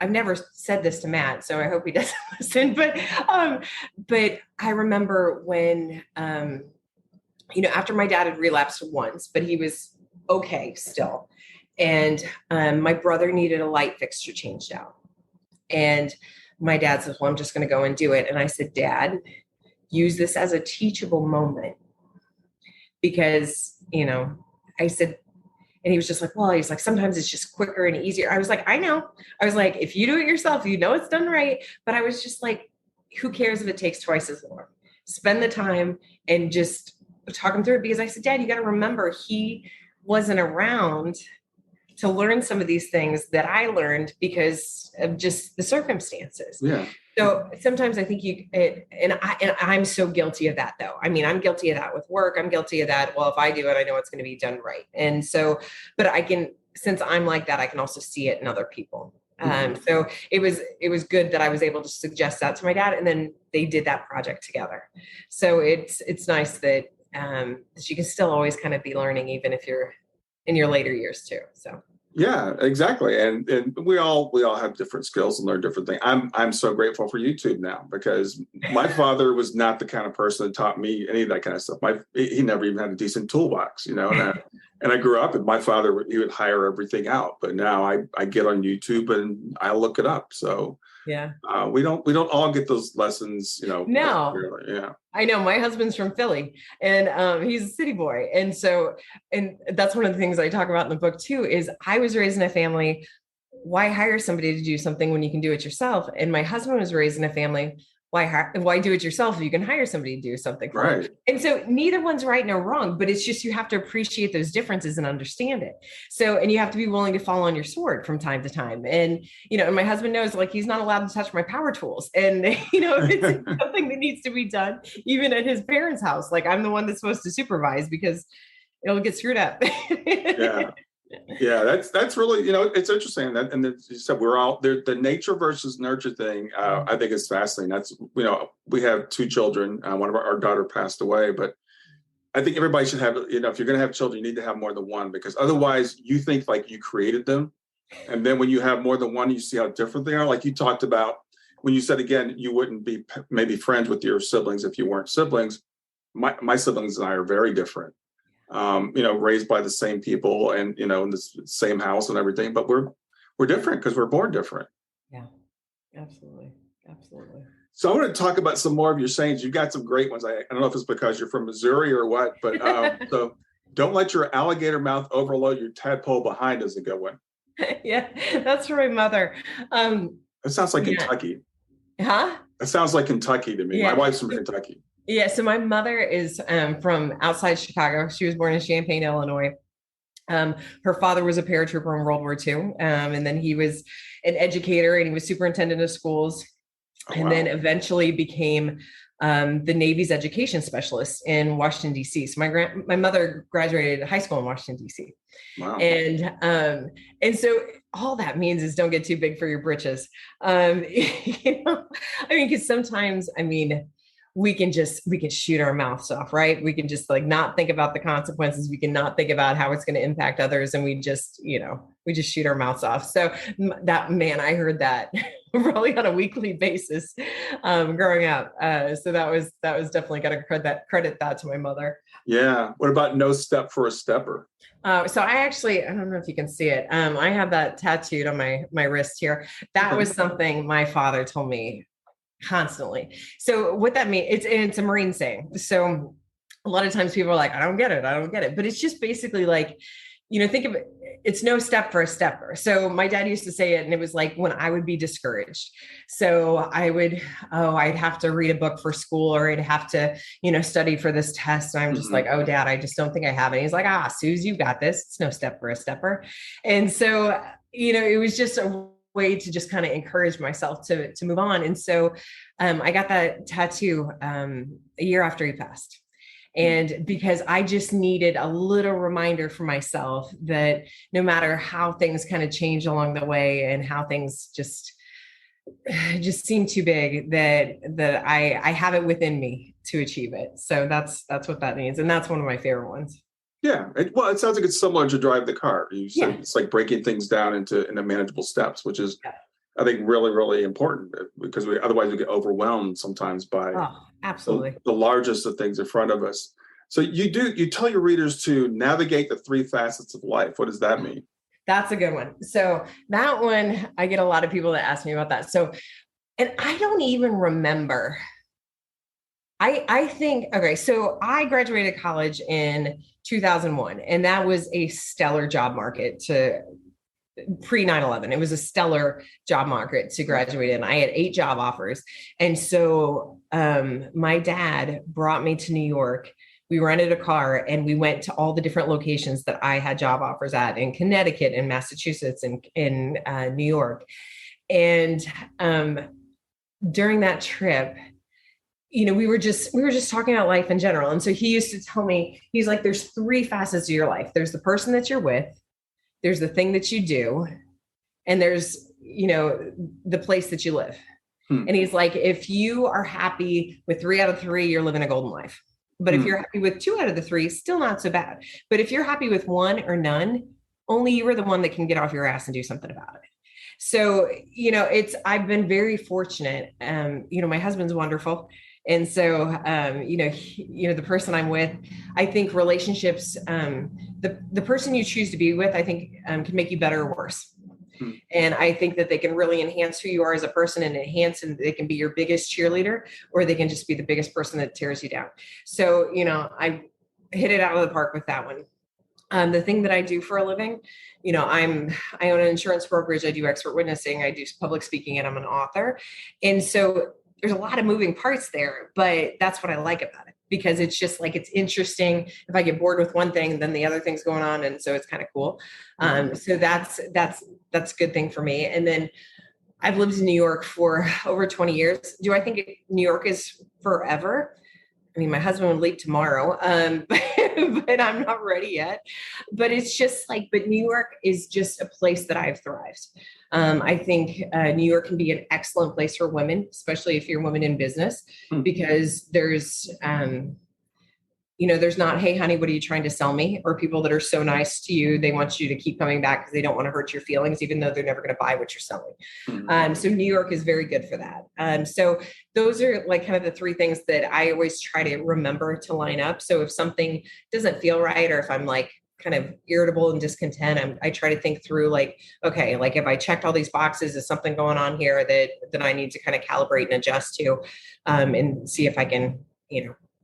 I've never said this to Matt, so I hope he doesn't listen. But I remember when, after my dad had relapsed once, but he was okay still. And my brother needed a light fixture changed out. And my dad says, well, I'm just going to go and do it. And I said, Dad, use this as a teachable moment. Because, I said, and he was just like, well, he's like, sometimes it's just quicker and easier. I was like, I know. I was like, if you do it yourself, it's done right. But I was just like, who cares if it takes twice as long? Spend the time and just talk him through it. Because I said, Dad, you got to remember, he wasn't around to learn some of these things that I learned because of just the circumstances. Yeah. So sometimes I think I'm so guilty of that though. I mean, I'm guilty of that with work. I'm guilty of that. Well, if I do it, I know it's going to be done right. And so, but since I'm like that, I can also see it in other people. So it was good that I was able to suggest that to my dad, and then they did that project together. So it's nice that you can still always kind of be learning, even if you're in your later years too. So. Yeah, exactly. And we all have different skills and learn different things. I'm so grateful for YouTube now, because my father was not the kind of person that taught me any of that kind of stuff. He never even had a decent toolbox, and I grew up, and my father, he would hire everything out. But now I get on YouTube and I look it up. So yeah, we don't all get those lessons, No, yeah. I know my husband's from Philly, and he's a city boy. And so, and that's one of the things I talk about in the book too, is I was raised in a family, why hire somebody to do something when you can do it yourself? And my husband was raised in a family, why do it yourself if you can hire somebody to do something for right. you? And so neither one's right nor wrong, but it's just, you have to appreciate those differences and understand it. So, and you have to be willing to fall on your sword from time to time. And, and my husband knows, like, he's not allowed to touch my power tools. And, if it's something that needs to be done, even at his parents' house, like, I'm the one that's supposed to supervise because it'll get screwed up. Yeah. Yeah, that's really, it's interesting. And you said we're all there. The nature versus nurture thing, I think is fascinating. That's, we have two children. One of our daughter passed away, but I think everybody should have, if you're going to have children, you need to have more than one, because otherwise you think like you created them. And then when you have more than one, you see how different they are. Like you talked about when you said, again, you wouldn't be maybe friends with your siblings if you weren't siblings. My siblings and I are very different. Raised by the same people and, in the same house and everything, but we're different because we're born different. Yeah, absolutely. Absolutely. So I want to talk about some more of your sayings. You've got some great ones. I don't know if it's because you're from Missouri or what, but so don't let your alligator mouth overload your tadpole behind is a good one. Yeah, that's for my mother. That sounds like Kentucky. Huh? That sounds like Kentucky to me. Yeah. My wife's from Kentucky. Yeah. So my mother is from outside Chicago. She was born in Champaign, Illinois. Her father was a paratrooper in World War II. And then he was an educator and he was superintendent of schools. And then eventually became the Navy's education specialist in Washington, D.C. So my mother graduated high school in Washington, D.C. Wow. And so all that means is don't get too big for your britches. Because sometimes, we can shoot our mouths off, right? We can just not think about the consequences. We can not think about how it's going to impact others. And we just shoot our mouths off. So that, man, I heard that probably on a weekly basis growing up. So that was definitely got to credit that to my mother. Yeah. What about no step for a stepper? So I don't know if you can see it. I have that tattooed on my wrist here. That was something my father told me constantly. So what that means, it's a Marine saying. So a lot of times people are like, I don't get it. But it's just basically like, think of it, it's no step for a stepper. So my dad used to say it, and it was like when I would be discouraged. So I'd have to read a book for school, or I'd have to, study for this test. And I'm just like, oh, Dad, I just don't think I have it. And he's like, Suze, you got this. It's no step for a stepper. And so, it was just a way to just kind of encourage myself to move on. And so I got that tattoo a year after he passed. And because I just needed a little reminder for myself that no matter how things kind of change along the way and how things just seem too big, that I have it within me to achieve it. So that's what that means. And that's one of my favorite ones. Yeah. It sounds like it's similar to drive the car. You said it's like breaking things down into manageable steps, which is, I think, really, really important, because otherwise we get overwhelmed sometimes by absolutely the largest of things in front of us. So you tell your readers to navigate the 3 facets of life. What does that mean? That's a good one. So that one, I get a lot of people that ask me about that. So, and I don't even remember. I think, okay, so I graduated college in 2001, and that was a stellar job market to pre 9/11. It was a stellar job market to graduate in. I had 8 job offers. And so my dad brought me to New York. We rented a car and we went to all the different locations that I had job offers at, in Connecticut and Massachusetts and in New York. And during that trip, we were just talking about life in general. And so he used to tell me, he's like, there's 3 facets of your life. There's the person that you're with, there's the thing that you do, and there's, the place that you live. And he's like, if you are happy with 3 out of 3, you're living a golden life. But if you're happy with 2 out of the 3, still not so bad. But if you're happy with 1 or none, only you are the one that can get off your ass and do something about it. So, I've been very fortunate. My husband's wonderful. And so, the person I'm with, I think relationships, the person you choose to be with, I think can make you better or worse. And I think that they can really enhance who you are as a person, and they can be your biggest cheerleader, or they can just be the biggest person that tears you down. So, I hit it out of the park with that one. The thing that I do for a living, I own an insurance brokerage. I do expert witnessing. I do public speaking, and I'm an author. And so there's a lot of moving parts there, but that's what I like about it, because it's just like, it's interesting. If I get bored with one thing, then the other thing's going on. And so it's kind of cool. So that's a good thing for me. And then I've lived in New York for over 20 years. Do I think New York is forever? I mean, my husband would leave tomorrow, but I'm not ready yet. But it's just like, but New York is just a place that I've thrived. I think New York can be an excellent place for women, especially if you're a woman in business, because there's, there's not, hey, honey, what are you trying to sell me? Or people that are so nice to you, they want you to keep coming back because they don't want to hurt your feelings, even though they're never going to buy what you're selling. So New York is very good for that. So those are like kind of the 3 things that I always try to remember to line up. So if something doesn't feel right, or if I'm like kind of irritable and discontent, I try to think through like, okay, like if I checked all these boxes, is something going on here that I need to kind of calibrate and adjust to, and see if I can,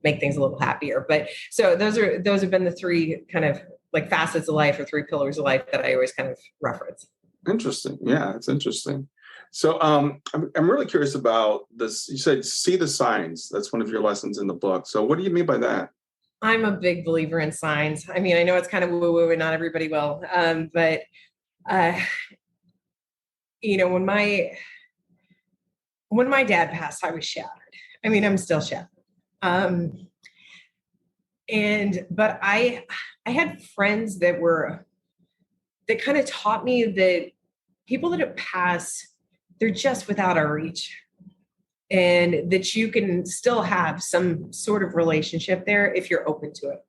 make things a little happier. But so those have been the 3 kind of like facets of life, or 3 pillars of life that I always kind of reference. Interesting. Yeah, it's interesting. So I'm really curious about this. You said, see the signs. That's one of your lessons in the book. So what do you mean by that? I'm a big believer in signs. I mean, I know it's kind of woo-woo and not everybody will. But when my dad passed, I was shattered. I mean, I'm still shattered. But I had friends that kind of taught me that people that have passed, they're just without our reach, and that you can still have some sort of relationship there if you're open to it.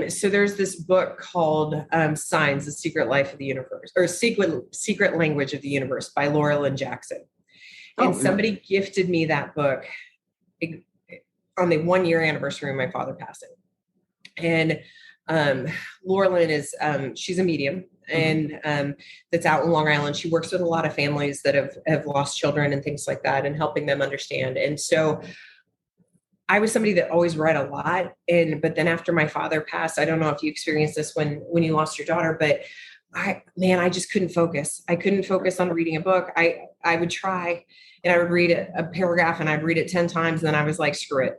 So there's this book called Signs, The Secret Life of the Universe, or Secret Language of the Universe by Laura Lynn Jackson. And somebody gifted me that book on the 1-year anniversary of my father passing. And Laura Lynn is, she's a medium, and that's out in Long Island. She works with a lot of families that have lost children and things like that, and helping them understand. And so I was somebody that always read a lot. But then after my father passed, I don't know if you experienced this when you lost your daughter, but I just couldn't focus. I couldn't focus on reading a book. I would try, and I would read a paragraph, and I'd read it 10 times. And then I was like, screw it.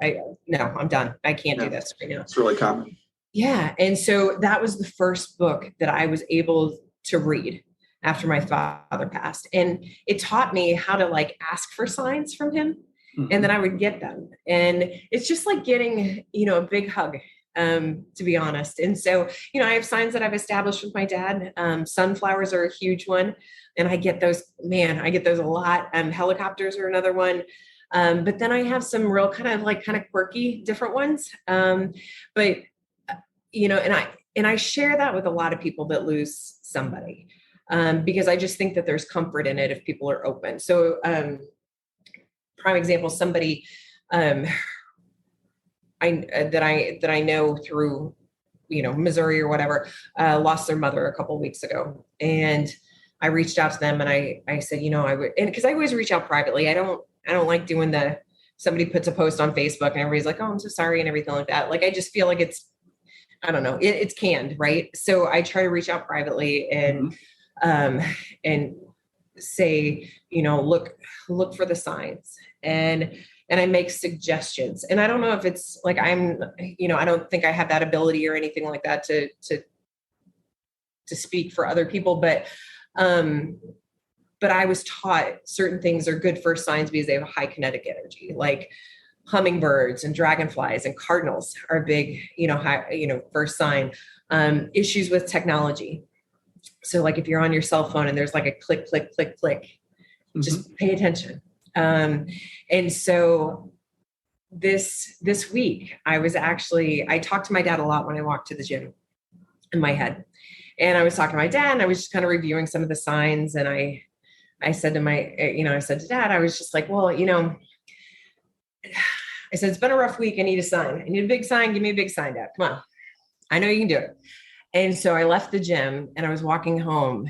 I'm done. I can't do this right now. It's really common. Yeah. And so that was the first book that I was able to read after my father passed. And it taught me how to like ask for signs from him. And then I would get them. And it's just like getting, a big hug, to be honest. And so, I have signs that I've established with my dad. Sunflowers are a huge one. And I get those a lot. Helicopters are another one. But then I have some real kind of quirky different ones. But and I share that with a lot of people that lose somebody, because I just think that there's comfort in it if people are open. So, prime example, somebody that I know through, Missouri or whatever, lost their mother a couple of weeks ago. And I reached out to them, and I said, I would, and because I always reach out privately. I don't like doing somebody puts a post on Facebook and everybody's like, oh, I'm so sorry, and everything like that. Like, I just feel like I don't know, it's canned. Right. So I try to reach out privately and say, look for the signs, and I make suggestions. And I don't know if it's like, I don't think I have that ability or anything like that to speak for other people, but I was taught certain things are good first signs because they have a high kinetic energy, like hummingbirds and dragonflies and cardinals are big, high, first sign. Issues with technology. So like if you're on your cell phone and there's like a click, click, click, click, just pay attention. And so this week I talked to my dad a lot when I walked to the gym in my head, and I was talking to my dad, and I was just kind of reviewing some of the signs. And I said to Dad, I was just like, well, I said, it's been a rough week. I need a sign. I need a big sign. Give me a big sign, Dad. Come on. I know you can do it. And so I left the gym and I was walking home,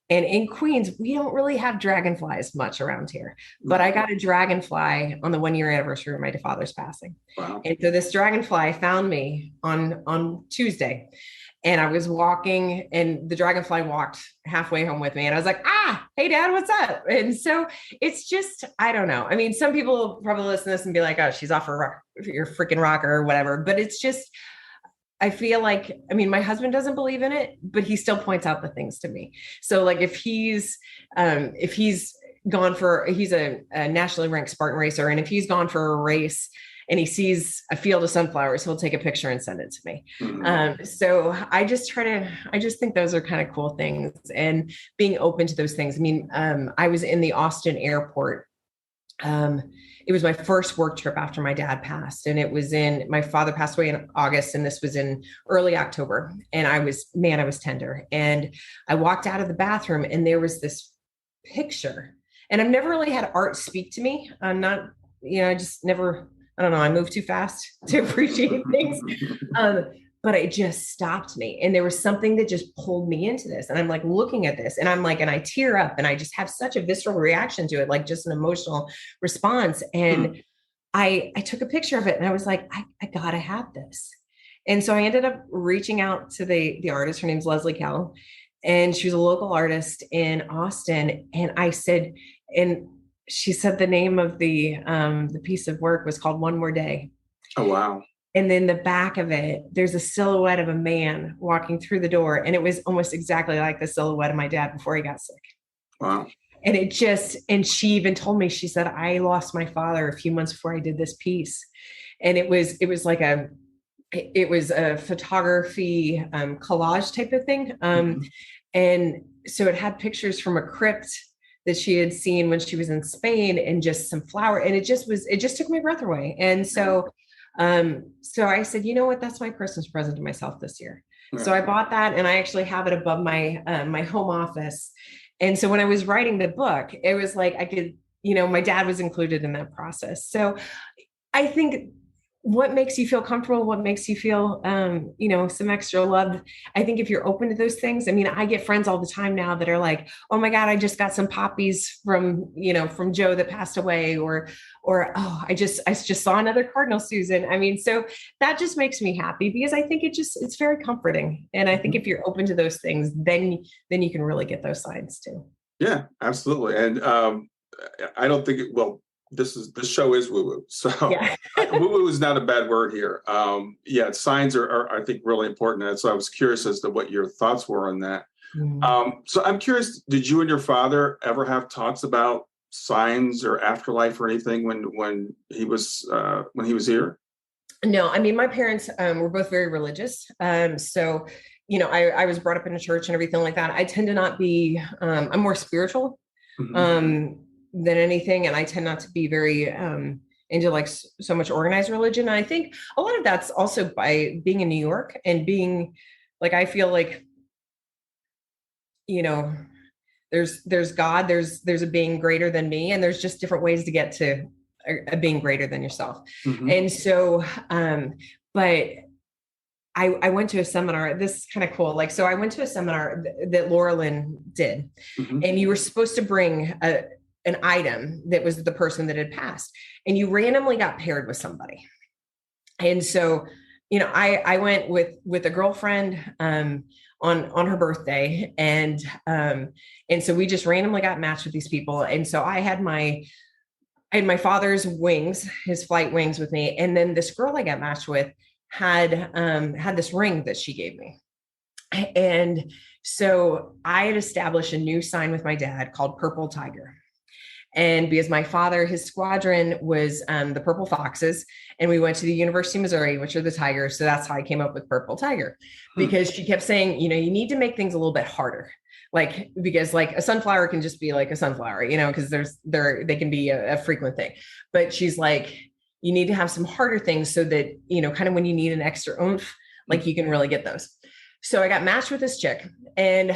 and in Queens, we don't really have dragonflies much around here, but I got a dragonfly on the 1-year anniversary of my father's passing. Wow. And so this dragonfly found me on Tuesday, and I was walking, and the dragonfly walked halfway home with me, and I was like, hey Dad, what's up? And so it's just, I don't know. I mean, some people probably listen to this and be like, oh, she's off your freaking rocker or whatever, but it's just, I feel like, my husband doesn't believe in it, but he still points out the things to me. So like if he's a nationally ranked Spartan racer, and if he's gone for a race and he sees a field of sunflowers, he'll take a picture and send it to me. So I just think those are kind of cool things, and being open to those things. I was in the Austin airport. It was my first work trip after my dad passed, and my father passed away in August, and this was in early October. And I was tender. And I walked out of the bathroom, and there was this picture, and I've never really had art speak to me. I'm not, I just never, I don't know. I move too fast to appreciate things. But it just stopped me. And there was something that just pulled me into this. And I'm like looking at this, and I'm like, and I tear up, and I just have such a visceral reaction to it, like just an emotional response. And I took a picture of it, and I was like, I gotta have this. And so I ended up reaching out to the artist. Her name's Leslie Kell, and she was a local artist in Austin. And I said, and she said the name of the piece of work was called One More Day. Oh, wow. And then the back of it, there's a silhouette of a man walking through the door. And it was almost exactly like the silhouette of my dad before he got sick. Wow. And she even told me, she said, I lost my father a few months before I did this piece. And it was a photography collage type of thing. And so it had pictures from a crypt that she had seen when she was in Spain, and just some flower. And it just took my breath away. And so So I said, you know what, that's my Christmas present to myself this year. Yeah. So I bought that, and I actually have it above my, my home office. And so when I was writing the book, it was like, I could, my dad was included in that process. So I think what makes you feel comfortable, what makes you feel, some extra love. I think if you're open to those things, I mean, I get friends all the time now that are like, oh my God, I just got some poppies from Joe that passed away, or, oh, I just saw another Cardinal, Susan. I mean, so that just makes me happy, because I think it's very comforting. And I think if you're open to those things, then you can really get those signs too. Yeah, absolutely. And I don't think this show is woo-woo. So yeah. woo-woo is not a bad word here. Signs are, I think, really important. And so I was curious as to what your thoughts were on that. So I'm curious, did you and your father ever have talks about signs or afterlife or anything when he was here? No, I mean, my parents were both very religious. So, I was brought up in a church and everything like that. I tend to not be, I'm more spiritual. Than anything. And I tend not to be very into like so much organized religion. And I think a lot of that's also by being in New York and being like, I feel like, there's God, there's a being greater than me, and there's just different ways to get to a being greater than yourself. And so, but I went to a seminar. This is kind of cool. Like, so I went to a seminar that Laura Lynn did, and you were supposed to bring an item that was the person that had passed, and you randomly got paired with somebody. And so, I went with a girlfriend on her birthday, and so we just randomly got matched with these people. And so I had my father's wings, his flight wings, with me, and then this girl I got matched with had this ring that she gave me. And so I had established a new sign with my dad called Purple Tiger. And because my father, his squadron was the Purple Foxes, and we went to the University of Missouri, which are the Tigers. So that's how I came up with Purple Tiger, because she kept saying, you need to make things a little bit harder. Like, because like a sunflower can just be like a sunflower, because they can be a frequent thing. But she's like, you need to have some harder things so that, kind of when you need an extra oomph, like you can really get those. So I got matched with this chick, and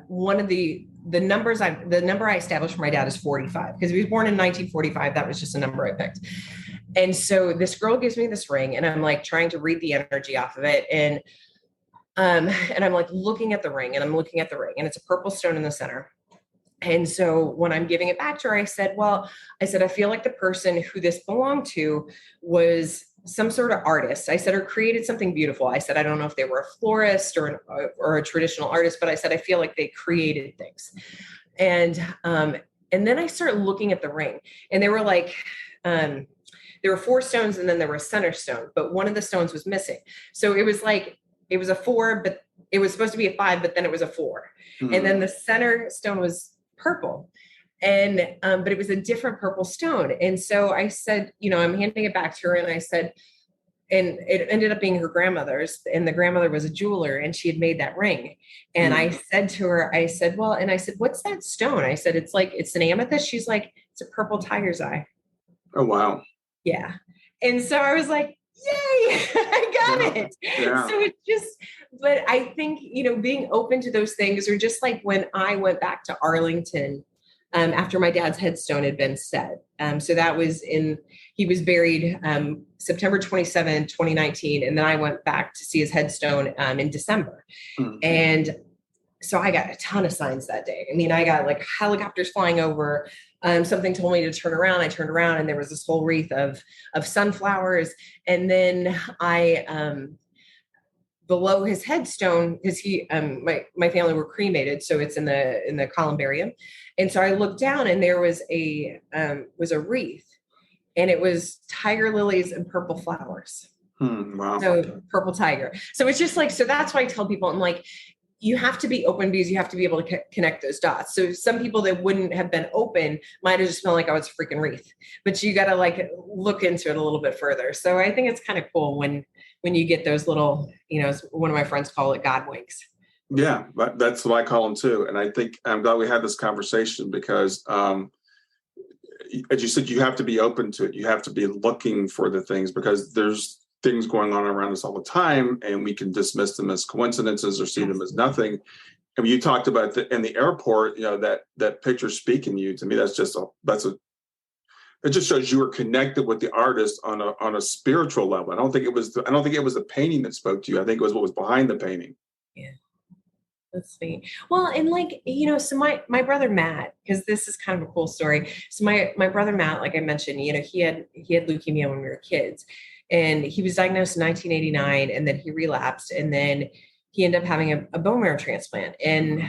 one of the number I established for my dad is 45, because he was born in 1945. That was just a number I picked. And so this girl gives me this ring, and I'm like trying to read the energy off of it. And I'm like looking at the ring, and it's a purple stone in the center. And so when I'm giving it back to her, I said, I feel like the person who this belonged to was some sort of artist. I said, or created something beautiful. I said, I don't know if they were a florist or a traditional artist, but I said, I feel like they created things. And then I started looking at the ring, and they were like, there were 4 stones, and then there was a center stone, but one of the stones was missing. So it was like, it was a 4, but it was supposed to be a 5, but then it was a 4. And then the center stone was purple. And, but it was a different purple stone. And so I said, I'm handing it back to her, and I said, and it ended up being her grandmother's, and the grandmother was a jeweler, and she had made that ring. And I said to her, I said, what's that stone? I said, it's an amethyst. She's like, it's a purple tiger's eye. Oh, wow. Yeah. And so I was like, yay, I got it. Yeah. So it's just, but I think, being open to those things, or just like when I went back to Arlington, after my dad's headstone had been set. So that was he was buried September 27, 2019. And then I went back to see his headstone in December. And so I got a ton of signs that day. I mean, I got like helicopters flying over. Something told me to turn around. I turned around, and there was this whole wreath of sunflowers. And then below his headstone, because my family were cremated, so it's in the columbarium. And so I looked down, and there was a wreath, and it was tiger lilies and purple flowers. Wow. So Purple Tiger. So it's just like, so that's why I tell people, I'm like, you have to be open, because you have to be able to connect those dots. So some people that wouldn't have been open might have just felt like, oh, it's a freaking wreath, but you got to like look into it a little bit further. So I think it's kind of cool when you get those little, one of my friends call it God winks. Yeah, that's what I call them too. And I think I'm glad we had this conversation, because, as you said, you have to be open to it. You have to be looking for the things, because there's things going on around us all the time, and we can dismiss them as coincidences or see them as nothing. And when you talked about in the airport, that picture speaking to you, to me, it just shows you were connected with the artist on a spiritual level. I don't think it was the painting that spoke to you. I think it was what was behind the painting. Yeah. That's sweet. Well, and so my brother Matt, because this is kind of a cool story. So my brother Matt, like I mentioned, he had leukemia when we were kids, and he was diagnosed in 1989, and then he relapsed, and then he ended up having a bone marrow transplant. And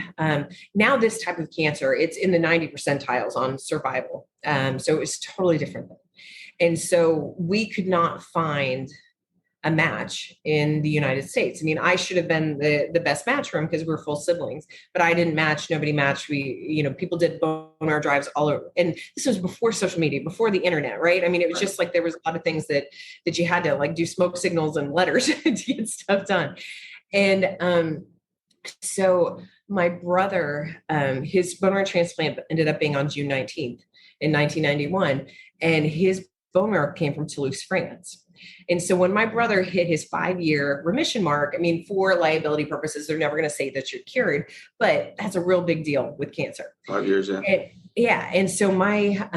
now this type of cancer, it's in the 90 percentiles on survival. So it was totally different. And so we could not find a match in the United States. I mean, I should have been the best match for him because we're full siblings, but I didn't match. Nobody matched. People did bone marrow drives all over. And this was before social media, before the internet, right? I mean, it was just like, there was a lot of things that you had to like do smoke signals and letters to get stuff done. And so my brother, his bone marrow transplant ended up being on June 19th in 1991. And his bone marrow came from Toulouse, France. And so when my brother hit his 5-year remission mark, I mean, for liability purposes, they're never going to say that you're cured, but that's a real big deal with cancer. 5 years, yeah. And so my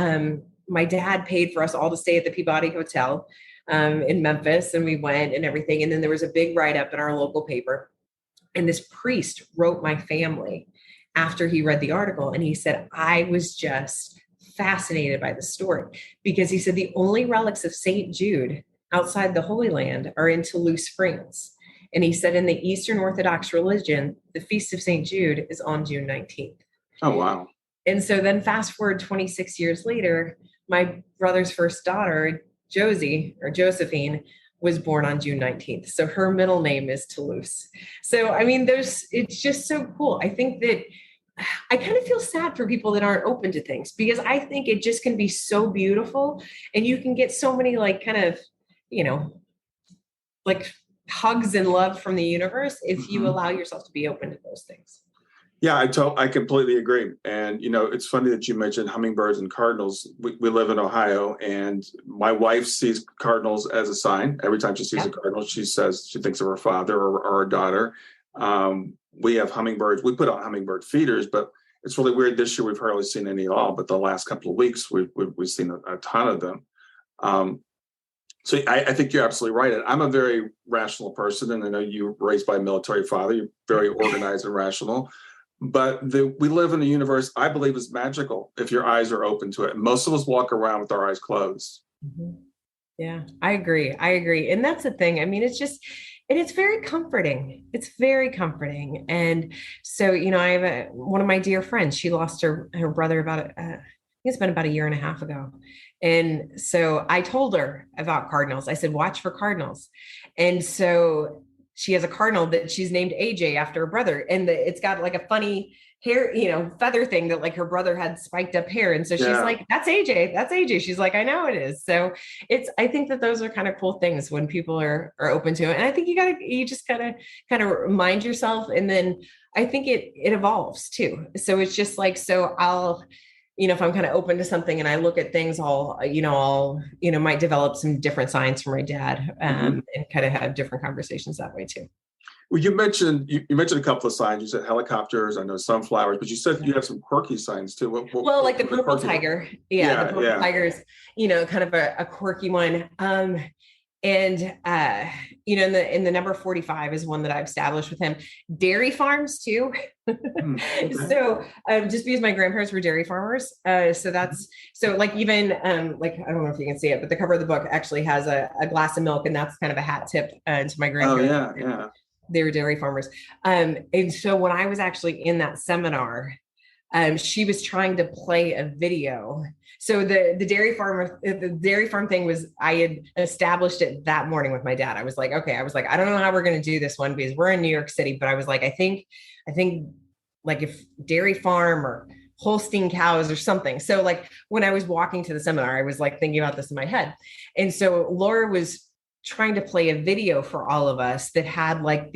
dad paid for us all to stay at the Peabody Hotel in Memphis, and we went and everything. And then there was a big write-up in our local paper. And this priest wrote my family after he read the article. And he said, I was just fascinated by the story, because he said the only relics of St. Jude outside the Holy Land are in Toulouse, France. And he said in the Eastern Orthodox religion, the Feast of St. Jude is on June 19th. Oh, wow. And so then fast forward 26 years later, my brother's first daughter, Josephine, was born on June 19th. So her middle name is Toulouse. So, I mean, it's just so cool. I think that I kind of feel sad for people that aren't open to things, because I think it just can be so beautiful, and you can get so many like kind of, like hugs and love from the universe if you allow yourself to be open to those things. Yeah, I completely agree. And, it's funny that you mentioned hummingbirds and cardinals. We live in Ohio, and my wife sees cardinals as a sign. Every time she sees a cardinal, she says she thinks of her father or her daughter. We have hummingbirds. We put out hummingbird feeders, but it's really weird. This year, we've hardly seen any at all. But the last couple of weeks, we've seen a ton of them. So I think you're absolutely right. And I'm a very rational person, and I know you were raised by a military father. You're very organized and rational. But we live in a universe I believe is magical if your eyes are open to it. Most of us walk around with our eyes closed. Mm-hmm. Yeah, I agree. And that's the thing. I mean, it's very comforting. It's very comforting. And so, I have one of my dear friends, she lost her brother it's been about 1.5 years ago. And so I told her about cardinals. I said, watch for cardinals. And so she has a cardinal that she's named AJ after her brother. And it's got like a funny hair, feather thing that like her brother had spiked up hair. And so she's like, that's AJ. That's AJ. She's like, I know it is. So I think that those are kind of cool things when people are open to it. And I think you just kind of remind yourself. And then I think it evolves too. So it's just like, so I'll, if I'm kind of open to something and I look at things, I'll might develop some different signs from my dad and kind of have different conversations that way too. Well, you mentioned a couple of signs. You said helicopters, I know sunflowers, but you said you have some quirky signs too. Like the purple tiger. Yeah, the purple tiger is, kind of a quirky one. And in the number 45 is one that I've established with him. Dairy farms too. Okay. So just because my grandparents were dairy farmers. So like even like, I don't know if you can see it, but the cover of the book actually has a glass of milk, and that's kind of a hat tip to my grandparents. Oh yeah. They were dairy farmers. And so when I was actually in that seminar, she was trying to play a video. So the dairy farm thing was, I had established it that morning with my dad. I was like, I don't know how we're going to do this one because we're in New York City, but I was like, I think like if dairy farm or Holstein cows or something. So like when I was walking to the seminar, I was like thinking about this in my head. And so Laura was trying to play a video for all of us that had like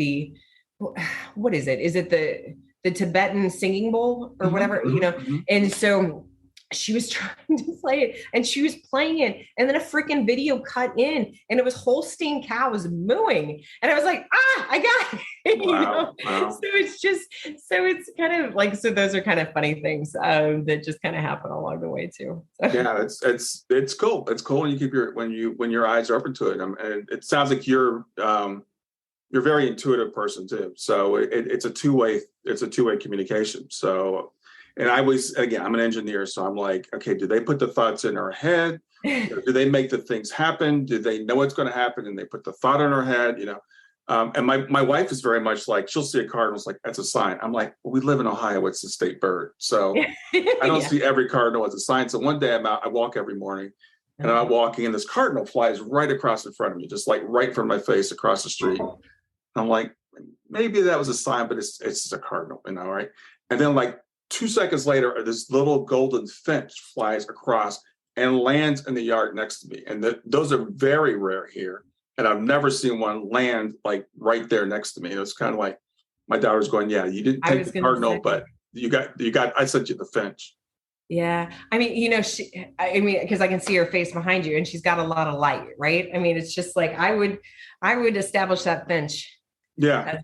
what is it? Is it the Tibetan singing bowl or whatever, And so she was trying to play it and she was playing it. And then a freaking video cut in and it was Holstein cows mooing. And I was like, I got it. Wow. Wow. So it's kind of like, so those are kind of funny things that just kind of happen along the way too. So. Yeah, it's cool. It's cool when you keep when your eyes are open to it. And it sounds like you're a very intuitive person too. So it's a two-way communication. So, and I'm an engineer, so I'm like, okay, do they put the thoughts in our head? Do they make the things happen? Do they know what's going to happen and they put the thought in our head? And my wife is very much like, she'll see a cardinal, it's like, that's a sign. I'm like, well, we live in Ohio, it's the state bird. So I don't see every cardinal as a sign. So one day I walk every morning and I'm walking and this cardinal flies right across in front of me, just like right from my face across the street. And I'm like, maybe that was a sign, but it's just a cardinal, right? And then like 2 seconds later, this little golden finch flies across and lands in the yard next to me. And those are very rare here. And I've never seen one land like right there next to me. It was kind of like my daughter's going, yeah, you didn't take the cardinal, but you got, I sent you the finch. Yeah. I mean, because I can see her face behind you and she's got a lot of light, right? I mean, it's just like, I would establish that finch. Yeah.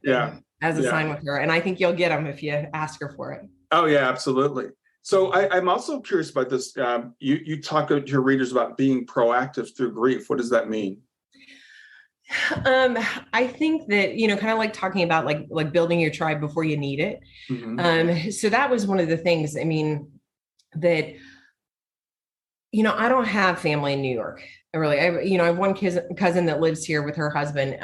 As a sign with her. And I think you'll get them if you ask her for it. Oh yeah, absolutely. So I'm also curious about this. You talk to your readers about being proactive through grief. What does that mean? I think that, kind of like talking about like building your tribe before you need it. Mm-hmm. So that was one of the things, I mean, that, I don't have family in New York. Really, I have one cousin that lives here with her husband.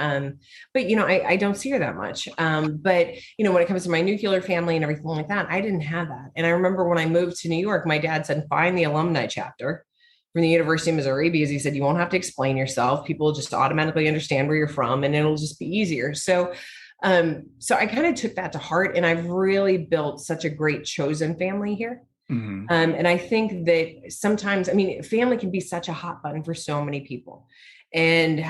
But, I don't see her that much. But, when it comes to my nuclear family and everything like that, I didn't have that. And I remember when I moved to New York, my dad said, find the alumni chapter from the University of Missouri, because he said, you won't have to explain yourself. People will just automatically understand where you're from and it'll just be easier. So I kind of took that to heart, and I've really built such a great chosen family here. Mm-hmm. And I think that sometimes, family can be such a hot button for so many people. And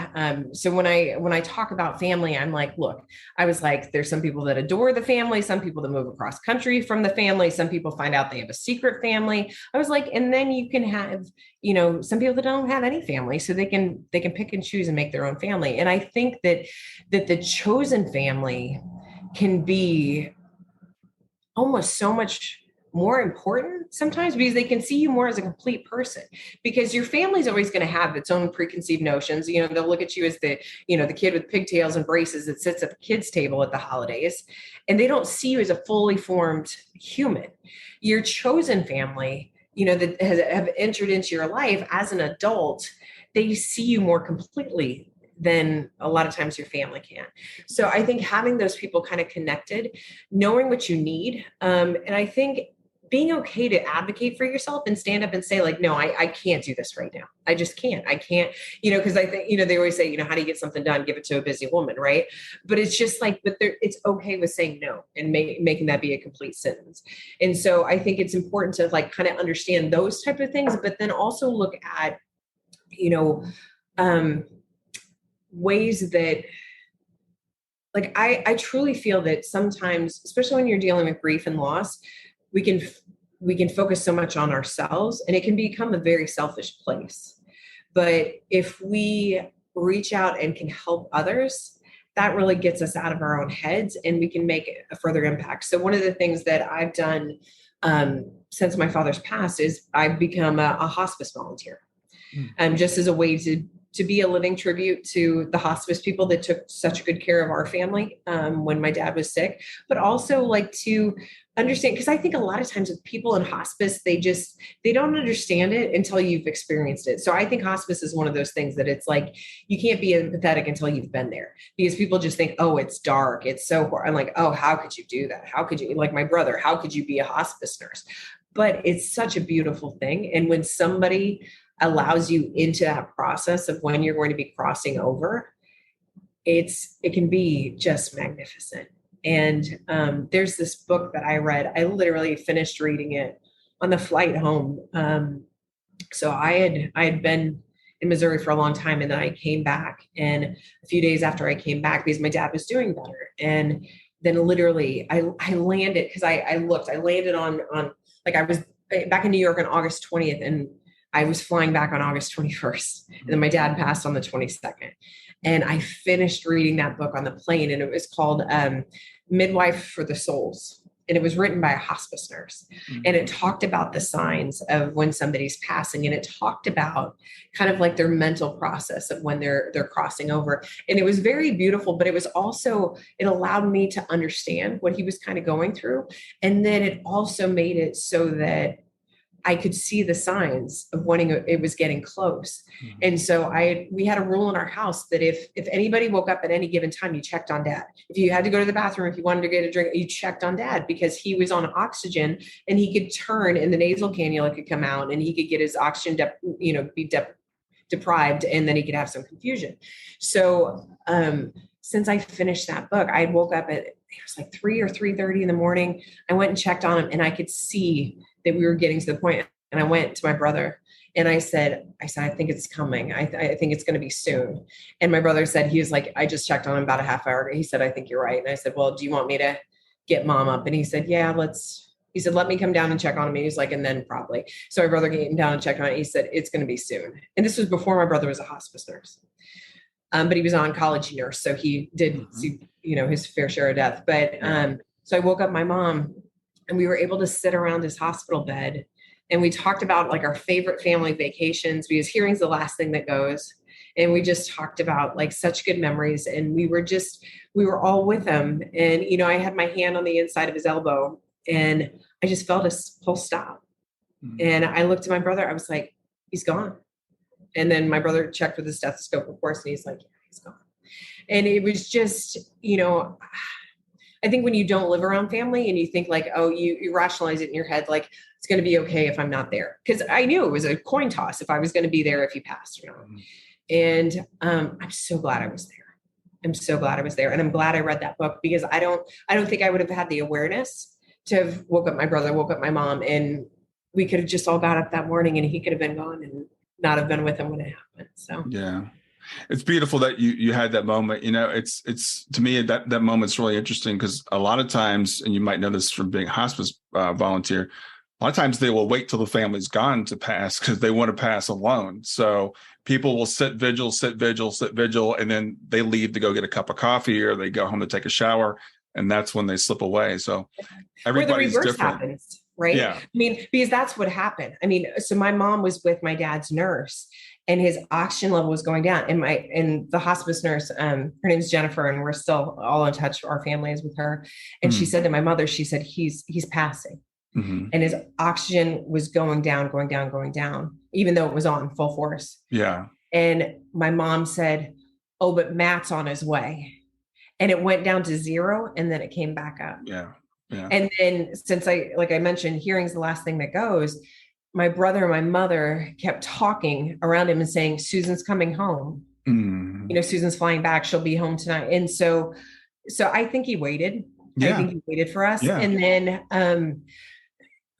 so when I talk about family, I'm like, look, I was like, there's some people that adore the family, some people that move across country from the family, some people find out they have a secret family. I was like, and then you can have, some people that don't have any family, so they can pick and choose and make their own family. And I think that the chosen family can be almost so much more important sometimes, because they can see you more as a complete person, because your family's always going to have its own preconceived notions. They'll look at you as the kid with pigtails and braces that sits at the kids' table at the holidays, and they don't see you as a fully formed human. Your chosen family, that have entered into your life as an adult, they see you more completely than a lot of times your family can. So I think having those people kind of connected, knowing what you need, and I think being okay to advocate for yourself and stand up and say like, no, I can't do this right now. I just can't. I can't, because I think, they always say, how do you get something done? Give it to a busy woman, right? But it's just like, it's okay with saying no and making that be a complete sentence. And so I think it's important to like kind of understand those type of things, but then also look at, ways that, like, I truly feel that sometimes, especially when you're dealing with grief and loss, we can focus so much on ourselves, and it can become a very selfish place. But if we reach out and can help others, that really gets us out of our own heads, and we can make a further impact. So one of the things that I've done since my father's passed is I've become a hospice volunteer, just as a way to be a living tribute to the hospice people that took such good care of our family when my dad was sick, but also like to understand, because I think a lot of times with people in hospice, they don't understand it until you've experienced it. So I think hospice is one of those things that it's like, you can't be empathetic until you've been there, because people just think, oh, it's dark, it's so horrible. I'm like, oh, how could you do that? How could you, like my brother, how could you be a hospice nurse? But it's such a beautiful thing. And when somebody allows you into that process of when you're going to be crossing over, it can be just magnificent. And there's this book that I read. I literally finished reading it on the flight home. So I had been in Missouri for a long time, and then I came back, and a few days after I came back, because my dad was doing better, and then literally I landed, because I landed on like I was back in New York on August 20th, and I was flying back on August 21st. And then my dad passed on the 22nd. And I finished reading that book on the plane, and it was called Midwife for the Souls. And it was written by a hospice nurse. And it talked about the signs of when somebody's passing. And it talked about kind of like their mental process of when they're crossing over. And it was very beautiful, but it was also, it allowed me to understand what he was kind of going through. And then it also made it so that I could see the signs of when it was getting close. And so we had a rule in our house that if anybody woke up at any given time, you checked on dad. If you had to go to the bathroom, if you wanted to get a drink, you checked on dad, because he was on oxygen and he could turn and the nasal cannula could come out and he could get his oxygen, deprived, and then he could have some confusion. So, since I finished that book, I woke up it was like 3 or 3:30 in the morning. I went and checked on him, and I could see that we were getting to the point. And I went to my brother and I said, I think it's coming. I think it's going to be soon. And my brother said, he was like, I just checked on him about a half hour ago. He said, I think you're right. And I said, well, do you want me to get mom up? And he said, yeah, he said, let me come down and check on him. And he's like, and then probably. So my brother came down and checked on it. He said, it's going to be soon. And this was before my brother was a hospice nurse. But he was an oncology nurse. So he did see, his fair share of death. But so I woke up my mom, and we were able to sit around his hospital bed, and we talked about like our favorite family vacations, because hearing's the last thing that goes. And we just talked about like such good memories. And we were all with him. And, I had my hand on the inside of his elbow, and I just felt a pulse stop. And I looked at my brother, I was like, he's gone. And then my brother checked with the stethoscope, of course, and he's like, yeah, he's gone. And it was just, I think when you don't live around family and you think like, oh, you rationalize it in your head, like it's going to be okay if I'm not there. Because I knew it was a coin toss if I was going to be there, if he passed or not. And I'm so glad I was there. I'm so glad I was there. And I'm glad I read that book, because I don't think I would have had the awareness to have woke up my brother, woke up my mom, and we could have just all got up that morning and he could have been gone and not have been with him when it happened. So, yeah. It's beautiful that you had that moment. It's to me that moment's really interesting, because a lot of times, and you might know this from being a hospice volunteer, a lot of times they will wait till the family's gone to pass because they want to pass alone. So people will sit vigil, and then they leave to go get a cup of coffee, or they go home to take a shower, and that's when they slip away. So everybody's or the reverse different. Happens, right? Yeah. I mean, because that's what happened. I mean, so my mom was with my dad's nurse, and his oxygen level was going down. And the hospice nurse, her name is Jennifer, and we're still all in touch. Our family is with her. And she said to my mother, she said, he's passing. And his oxygen was going down, even though it was on full force. Yeah. And my mom said, oh, but Matt's on his way. And it went down to 0, and then it came back up. Yeah. Yeah. And then since like I mentioned, hearing's the last thing that goes, my brother and my mother kept talking around him and saying, Susan's coming home. Susan's flying back. She'll be home tonight. And so I think he waited. Yeah. I think he waited for us. Yeah. And then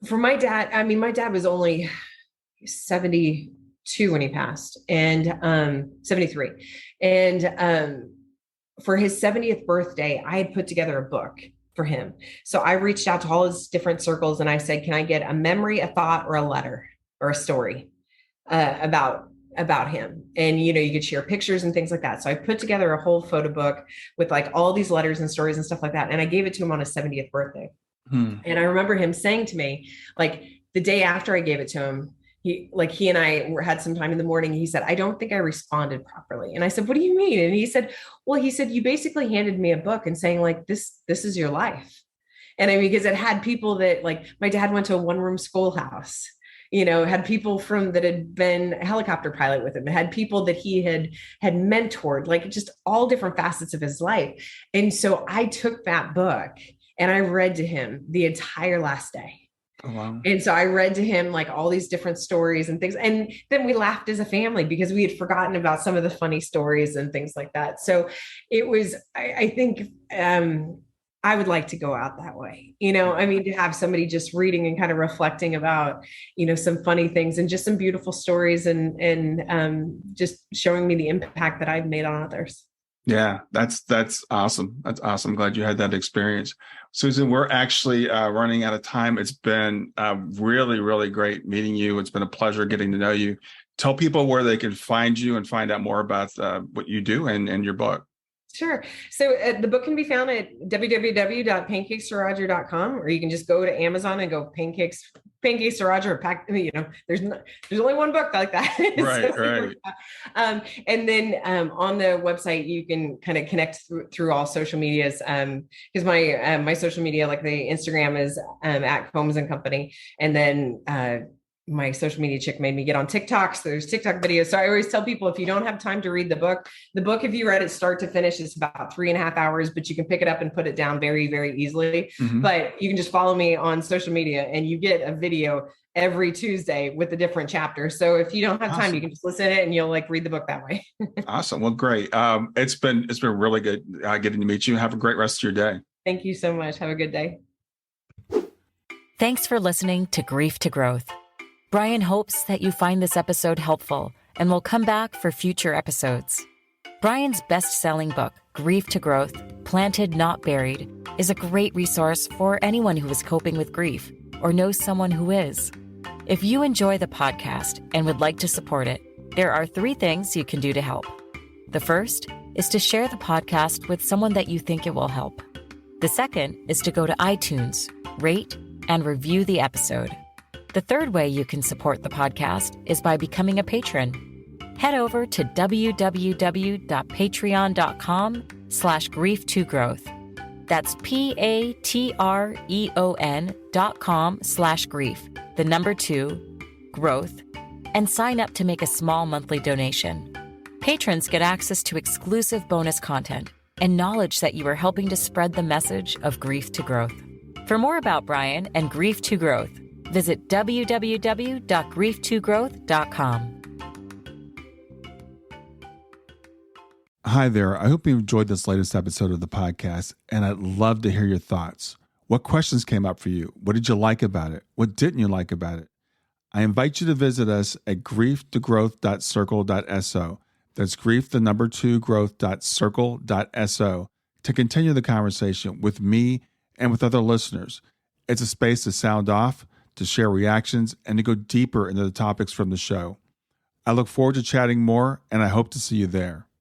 for my dad, I mean, my dad was only 72 when he passed, and 73. And for his 70th birthday, I had put together a book for him. So I reached out to all his different circles, and I said, can I get a memory, a thought, or a letter or a story about him? And, you could share pictures and things like that. So I put together a whole photo book with like all these letters and stories and stuff like that. And I gave it to him on his 70th birthday. And I remember him saying to me, like the day after I gave it to him, he and I had some time in the morning. He said, I don't think I responded properly. And I said, what do you mean? And he said, you basically handed me a book and saying like, this is your life. And I mean, because it had people that, like, my dad went to a 1-room schoolhouse, had people that had been a helicopter pilot with him. It had people that he had mentored, like just all different facets of his life. And so I took that book and I read to him the entire last day. Oh, wow. And so I read to him like all these different stories and things. And then we laughed as a family because we had forgotten about some of the funny stories and things like that. So it was, I think, I would like to go out that way, to have somebody just reading and kind of reflecting about, some funny things and just some beautiful stories and just showing me the impact that I've made on others. Yeah, that's awesome. That's awesome. I'm glad you had that experience. Susan, we're actually running out of time. It's been really, really great meeting you. It's been a pleasure getting to know you. Tell people where they can find you and find out more about what you do and your book. Sure. So the book can be found at www.pancakesroger.com, or you can just go to Amazon and go Pancakes to Roger. There's only one book like that. Right, right. And then on the website, you can kind of connect through all social medias. Because my social media, like the Instagram, is at Combs and Company, and then my social media chick made me get on TikTok. So there's TikTok videos. So I always tell people, if you don't have time to read the book, if you read it start to finish, it's about 3.5 hours, but you can pick it up and put it down very, very easily. Mm-hmm. But you can just follow me on social media and you get a video every Tuesday with a different chapter. So if you don't have time, you can just listen to it and you'll read the book that way. Awesome. Well, great. It's been really good getting to meet you. Have a great rest of your day. Thank you so much. Have a good day. Thanks for listening to Grief to Growth. Brian hopes that you find this episode helpful and will come back for future episodes. Brian's best-selling book, Grief to Growth, Planted Not Buried, is a great resource for anyone who is coping with grief or knows someone who is. If you enjoy the podcast and would like to support it, there are 3 things you can do to help. The first is to share the podcast with someone that you think it will help. The second is to go to iTunes, rate, and review the episode. The third way you can support the podcast is by becoming a patron. Head over to www.patreon.com/grief2growth. That's patreon.com/grief, the number 2, growth, and sign up to make a small monthly donation. Patrons get access to exclusive bonus content and knowledge that you are helping to spread the message of grief to growth. For more about Brian and Grief to Growth, visit www.grief2growth.com. Hi there. I hope you enjoyed this latest episode of the podcast, and I'd love to hear your thoughts. What questions came up for you? What did you like about it? What didn't you like about it? I invite you to visit us at grief2growth.circle.so. That's grief2growth.circle.so to continue the conversation with me and with other listeners. It's a space to sound off, to share reactions, and to go deeper into the topics from the show. I look forward to chatting more, and I hope to see you there.